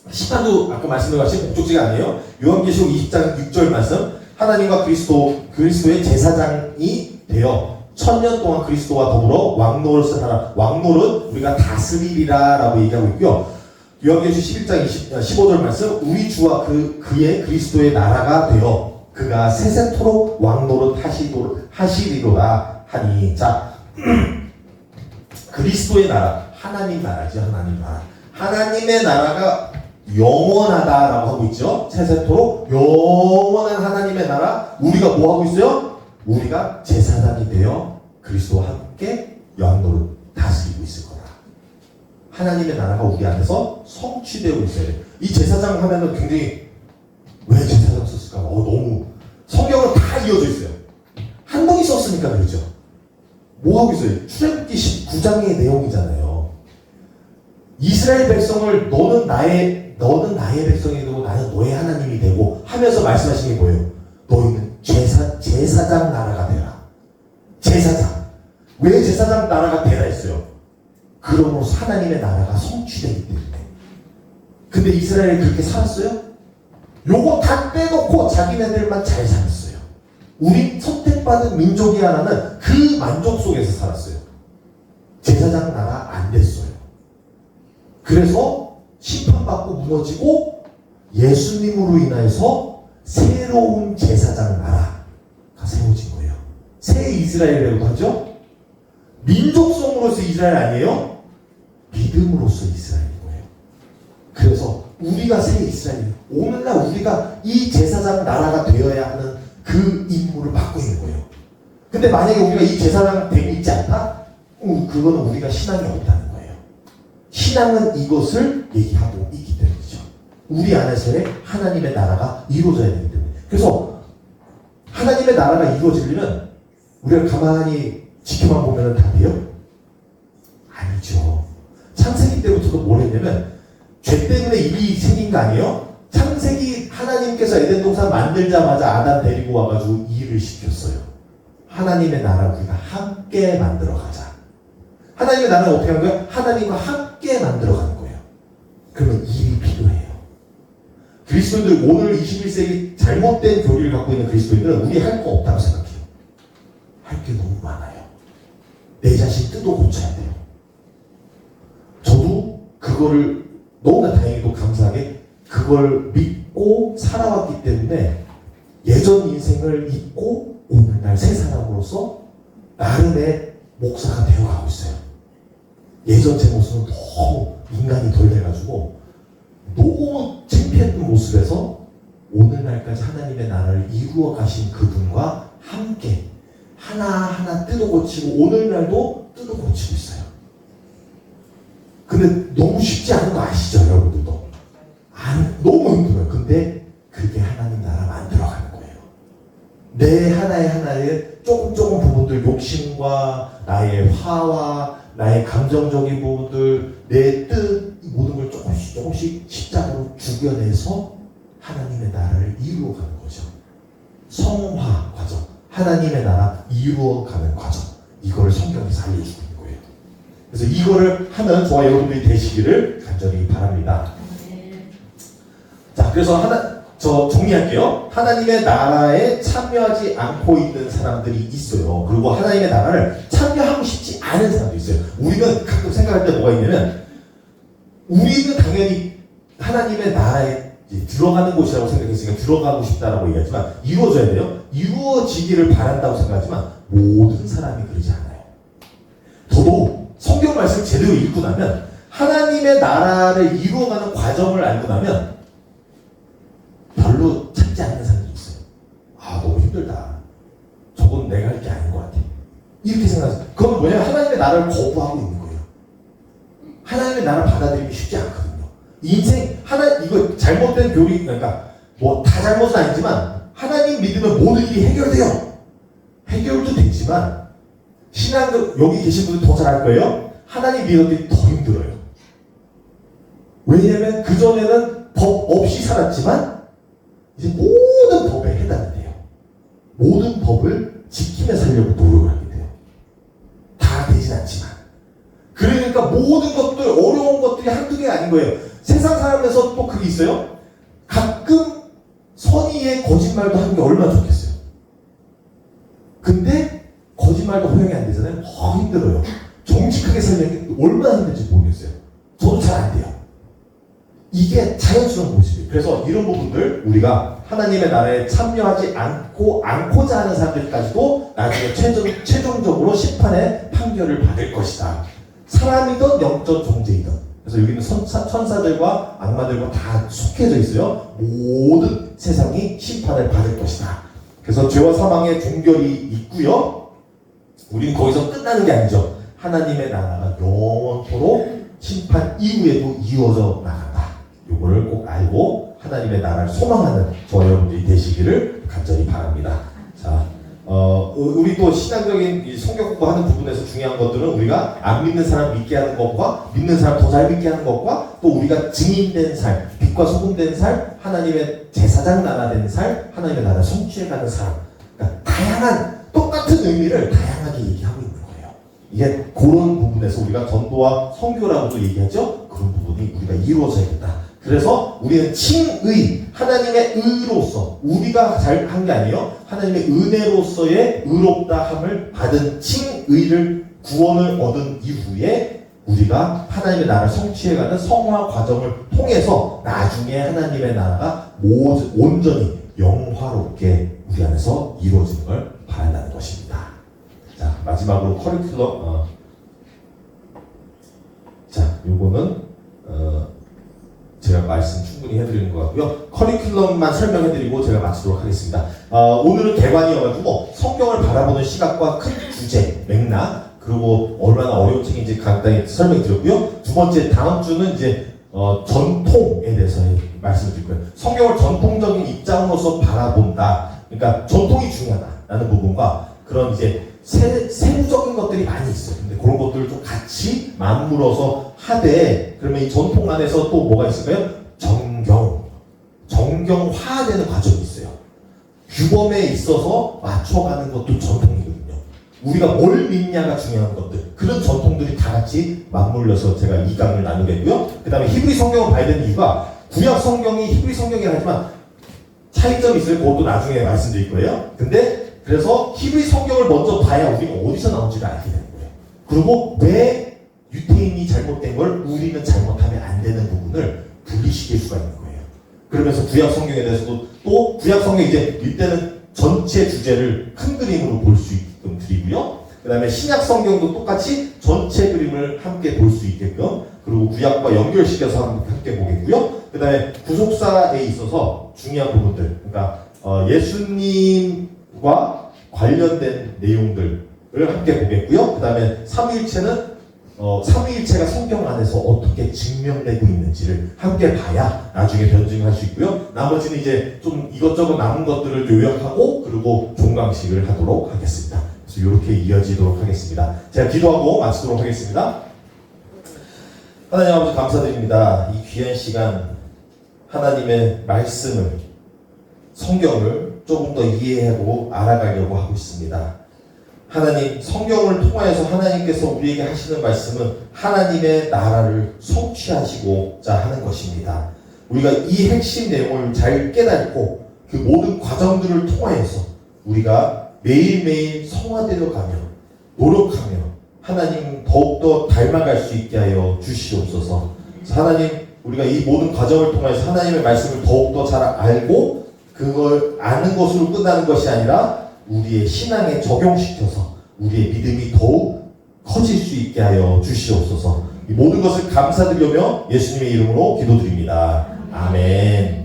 심판도 아까 말씀드린 것같이 목적지가 아니에요. 요한계시록 20장 6절 말씀 하나님과 그리스도의 제사장이 되어 1000년 동안 그리스도와 더불어 왕노릇을 하라. 왕노릇 우리가 다스리리라 라고 얘기하고 있고요. 요한계시록 11장 15절 말씀 우리 주와 그의 그리스도의 나라가 되어 그가 세세토록 왕노릇 하시리로다 하니. 자, 그리스도의 나라, 하나님 나라죠. 하나님 나라. 하나님의 나라가 영원하다라고 하고 있죠. 세세토록 영원한 하나님의 나라. 우리가 뭐 하고 있어요? 우리가 제사장이 되어 그리스도와 함께 왕노릇 다스리고 있을 거다. 하나님의 나라가 우리 안에서 성취되고 있어요. 이 제사장 하면은 굉장히 왜 제사장 썼을까? 너무 성경은 다 이어져 있어요. 한 번이 썼으니까 그렇죠. 뭐 하고 있어요? 출애굽기 19장의 내용이잖아요. 이스라엘 백성을 너는 나의 백성이 되고 나는 너의 하나님이 되고 하면서 말씀하신 게 뭐예요? 너희는 제사장 나라가 되라. 제사장. 왜 제사장 나라가 되라 했어요? 그러므로서 하나님의 나라가 성취되기 때문에. 근데 이스라엘이 그렇게 살았어요? 요거 다 빼놓고 자기네들만 잘 살았어요. 우리 선택받은 민족이 하나는 그 만족 속에서 살았어요. 제사장 나라 안 됐어요. 그래서 심판받고 무너지고 예수님으로 인해서 새로운 제사장 나라가 세워진 거예요. 새 이스라엘이라고 하죠. 민족성으로서 이스라엘 아니에요? 믿음으로서 이스라엘인 거예요. 그래서 우리가 새 이스라엘, 오늘날 우리가 이 제사장 나라가 되어야 하는 그 임무를 받고 있는 거예요. 근데 만약에 우리가 이 제사장 되고 있지 않다? 그거는 우리가 신앙이 없다는 거예요. 신앙은 이것을 얘기하고 있기 때문이죠. 우리 안에서의 하나님의 나라가 이루어져야 되기 때문에. 그래서 하나님의 나라가 이루어지려면 우리가 가만히 지켜만 보면 다 돼요? 아니죠. 창세기 때부터도 뭘 했냐면 죄 때문에 일이 생긴 거 아니에요? 창세기 하나님께서 에덴 동산 만들자마자 아담 데리고 와가지고 일을 시켰어요. 하나님의 나라 우리가 함께 만들어가자. 하나님의 나라는 어떻게 하는 거예요? 하나님과 함께 만들어가는 거예요. 그러면 일이 필요해요. 그리스도인들 오늘 21세기 잘못된 교리를 갖고 있는 그리스도인들은 우리 할 거 없다고 생각해요. 할 게 너무 많아요. 내 자신 뜯어 고쳐야 돼요. 저도 그거를 너무나 다행히도 감사하게 그걸 믿고 살아왔기 때문에 예전 인생을 잊고 오늘날 새 사람으로서 나름의 목사가 되어가고 있어요. 예전 제 모습은 너무 인간이 덜 돼가지고 너무 창피했던 모습에서 오늘날까지 하나님의 나라를 이루어 가신 그분과 함께 하나하나 뜯어 고치고 오늘날도 뜯어 고치고 있어요. 근데 너무 쉽지 않은 거 아시죠, 여러분들도? 너무 힘들어요. 근데 그게 하나님 나라 만들어가는 거예요. 내 하나의 조금 부분들, 욕심과 나의 화와 나의 감정적인 부분들, 내 뜻, 모든 걸 조금씩 십자가로 죽여내서 하나님의 나라를 이루어가는 거죠. 성화 과정, 하나님의 나라 이루어가는 과정, 이거를 성경에서 알려주고 있는 거예요. 그래서 이거를 하는 저와 여러분들이 되시기를 간절히 바랍니다. 자, 그래서 저 정리할게요. 하나님의 나라에 참여하지 않고 있는 사람들이 있어요. 그리고 하나님의 나라를 참여하고 싶지 않은 사람도 있어요. 우리는 가끔 생각할 때 뭐가 있냐면, 우리는 당연히 하나님의 나라에 들어가는 곳이라고 생각했으니까 들어가고 싶다라고 얘기하지만, 이루어져야 돼요. 이루어지기를 바란다고 생각하지만 모든 사람이 그러지 않아요. 저도 성경 말씀 제대로 읽고 나면, 하나님의 나라를 이루어가는 과정을 알고 나면 별로 찾지 않는 사람들이 있어요. 너무 힘들다. 저건 내가 할 게 아닌 것 같아. 이렇게 생각해요. 그건 뭐냐면 하나님의 나라를 거부하고 있는 거예요. 하나님의 나라를 받아들이기 쉽지 않거든요. 인생 이거 잘못된 교리, 그러니까 뭐 다 잘못은 아니지만 하나님 믿으면 모든 일이 해결돼요. 해결도 되지만 신앙도 여기 계신 분들 더 잘할 거예요. 하나님 믿었더니 더 힘들어요. 왜냐면 그전에는 법 없이 살았지만 이제 모든 법에 해당이 돼요. 모든 법을 지키며 살려고 노력을 하게 돼요. 다 되진 않지만. 그러니까 모든 것들, 어려운 것들이 한두 개가 아닌 거예요. 세상 사람에서 또 그게 있어요. 가끔 선의의 거짓말도 하는 게 얼마나 좋겠어요. 근데 거짓말도 허용이 안 되잖아요. 힘들어요. 정직하게 살려는 게 얼마나 힘든지 모르겠어요. 저도 잘 안 돼요. 이게 자연스러운 모습이에요. 그래서 이런 부분들 우리가 하나님의 나라에 참여하지 않고자 하는 사람들까지도 나중에 최종적으로 심판의 판결을 받을 것이다. 사람이든 영적 존재이든. 그래서 여기는 천사들과 악마들과 다 속해져 있어요. 모든 세상이 심판을 받을 것이다. 그래서 죄와 사망의 종결이 있고요. 우리는 거기서 끝나는 게 아니죠. 하나님의 나라가 영원토록 심판 이후에도 이루어져 나간다. 이거를 꼭 알고 하나님의 나라를 소망하는 저와 여러분들이 되시기를 간절히 바랍니다. 자, 우리 또 신앙적인 성경 공부하는 부분에서 중요한 것들은 우리가 안 믿는 사람 믿게 하는 것과 믿는 사람 더 잘 믿게 하는 것과 또 우리가 증인된 삶, 빛과 소금된 삶, 하나님의 제사장 나라 된 삶, 하나님의 나라 성취해가는 삶. 그러니까 다양한 똑같은 의미를 다양하게 얘기하고 있는 거예요. 이게 그런 부분에서 우리가 전도와 선교라고도 얘기하죠. 그런 부분이 우리가 이루어져야겠다. 그래서 우리는 칭의, 하나님의 의로서 우리가 잘 한 게 아니에요. 하나님의 은혜로서의 의롭다함을 받은 칭의를 구원을 얻은 이후에 우리가 하나님의 나라를 성취해가는 성화 과정을 통해서 나중에 하나님의 나라가 온전히 영화롭게 우리 안에서 이루어지는 걸 바란다는 것입니다. 자, 마지막으로 커리큘럼. 자, 요거는 제가 말씀 충분히 해드리는 것 같고요. 커리큘럼만 설명해드리고 제가 마치도록 하겠습니다. 오늘은 개관이어가지고 성경을 바라보는 시각과 큰 주제, 맥락, 그리고 얼마나 어려운 책인지 간단히 설명드렸고요. 두 번째, 다음 주는 이제 전통에 대해서 말씀드릴 거예요. 성경을 전통적인 입장으로서 바라본다. 그러니까 전통이 중요하다라는 부분과 그런 이제 세부적인 것들이 많이 있어요. 근데 그런 것들을 좀 같이 맞물어서 하되, 그러면 이 전통 안에서 또 뭐가 있을까요? 정경화되는 과정이 있어요. 규범에 있어서 맞춰가는 것도 전통이거든요. 우리가 뭘 믿냐가 중요한 것들, 그런 전통들이 다 같이 맞물려서 제가 이 강을 나누겠고요. 그 다음에 히브리 성경을 봐야 되는 이유가 구약 성경이 히브리 성경이라 하지만 차이점이 있어요. 그것도 나중에 말씀드릴 거예요. 근데 그래서 히브리 성경을 먼저 봐야 우리가 어디서 나온지를 알게 되는 거예요. 그리고 왜 유태인이 잘못된 걸 우리는 잘못하면 안 되는 부분을 분리시킬 수가 있는 거예요. 그러면서 구약 성경에 대해서도 또 구약 성경 이제 이때는 전체 주제를 큰 그림으로 볼 수 있게끔 드리고요. 그 다음에 신약 성경도 똑같이 전체 그림을 함께 볼 수 있게끔, 그리고 구약과 연결시켜서 함께 보겠고요. 그 다음에 구속사에 있어서 중요한 부분들, 그러니까 예수님과 관련된 내용들을 함께 보겠고요. 그 다음에 삼위일체는 삼위일체가 성경 안에서 어떻게 증명되고 있는지를 함께 봐야 나중에 변증할 수 있고요. 나머지는 이제 좀 이것저것 남은 것들을 요약하고 그리고 종강식을 하도록 하겠습니다. 그래서 이렇게 이어지도록 하겠습니다. 제가 기도하고 마치도록 하겠습니다. 하나님 아버지 감사드립니다. 이 귀한 시간 하나님의 말씀을, 성경을 조금 더 이해하고 알아가려고 하고 있습니다. 하나님, 성경을 통하여서 하나님께서 우리에게 하시는 말씀은 하나님의 나라를 성취하시고자 하는 것입니다. 우리가 이 핵심 내용을 잘 깨닫고 그 모든 과정들을 통하여서 우리가 매일매일 성화되어 가며 노력하며 하나님 더욱더 닮아갈 수 있게 하여 주시옵소서. 하나님, 우리가 이 모든 과정을 통해서 하나님의 말씀을 더욱더 잘 알고 그걸 아는 것으로 끝나는 것이 아니라 우리의 신앙에 적용시켜서 우리의 믿음이 더욱 커질 수 있게 하여 주시옵소서. 이 모든 것을 감사드리며 예수님의 이름으로 기도드립니다. 아멘.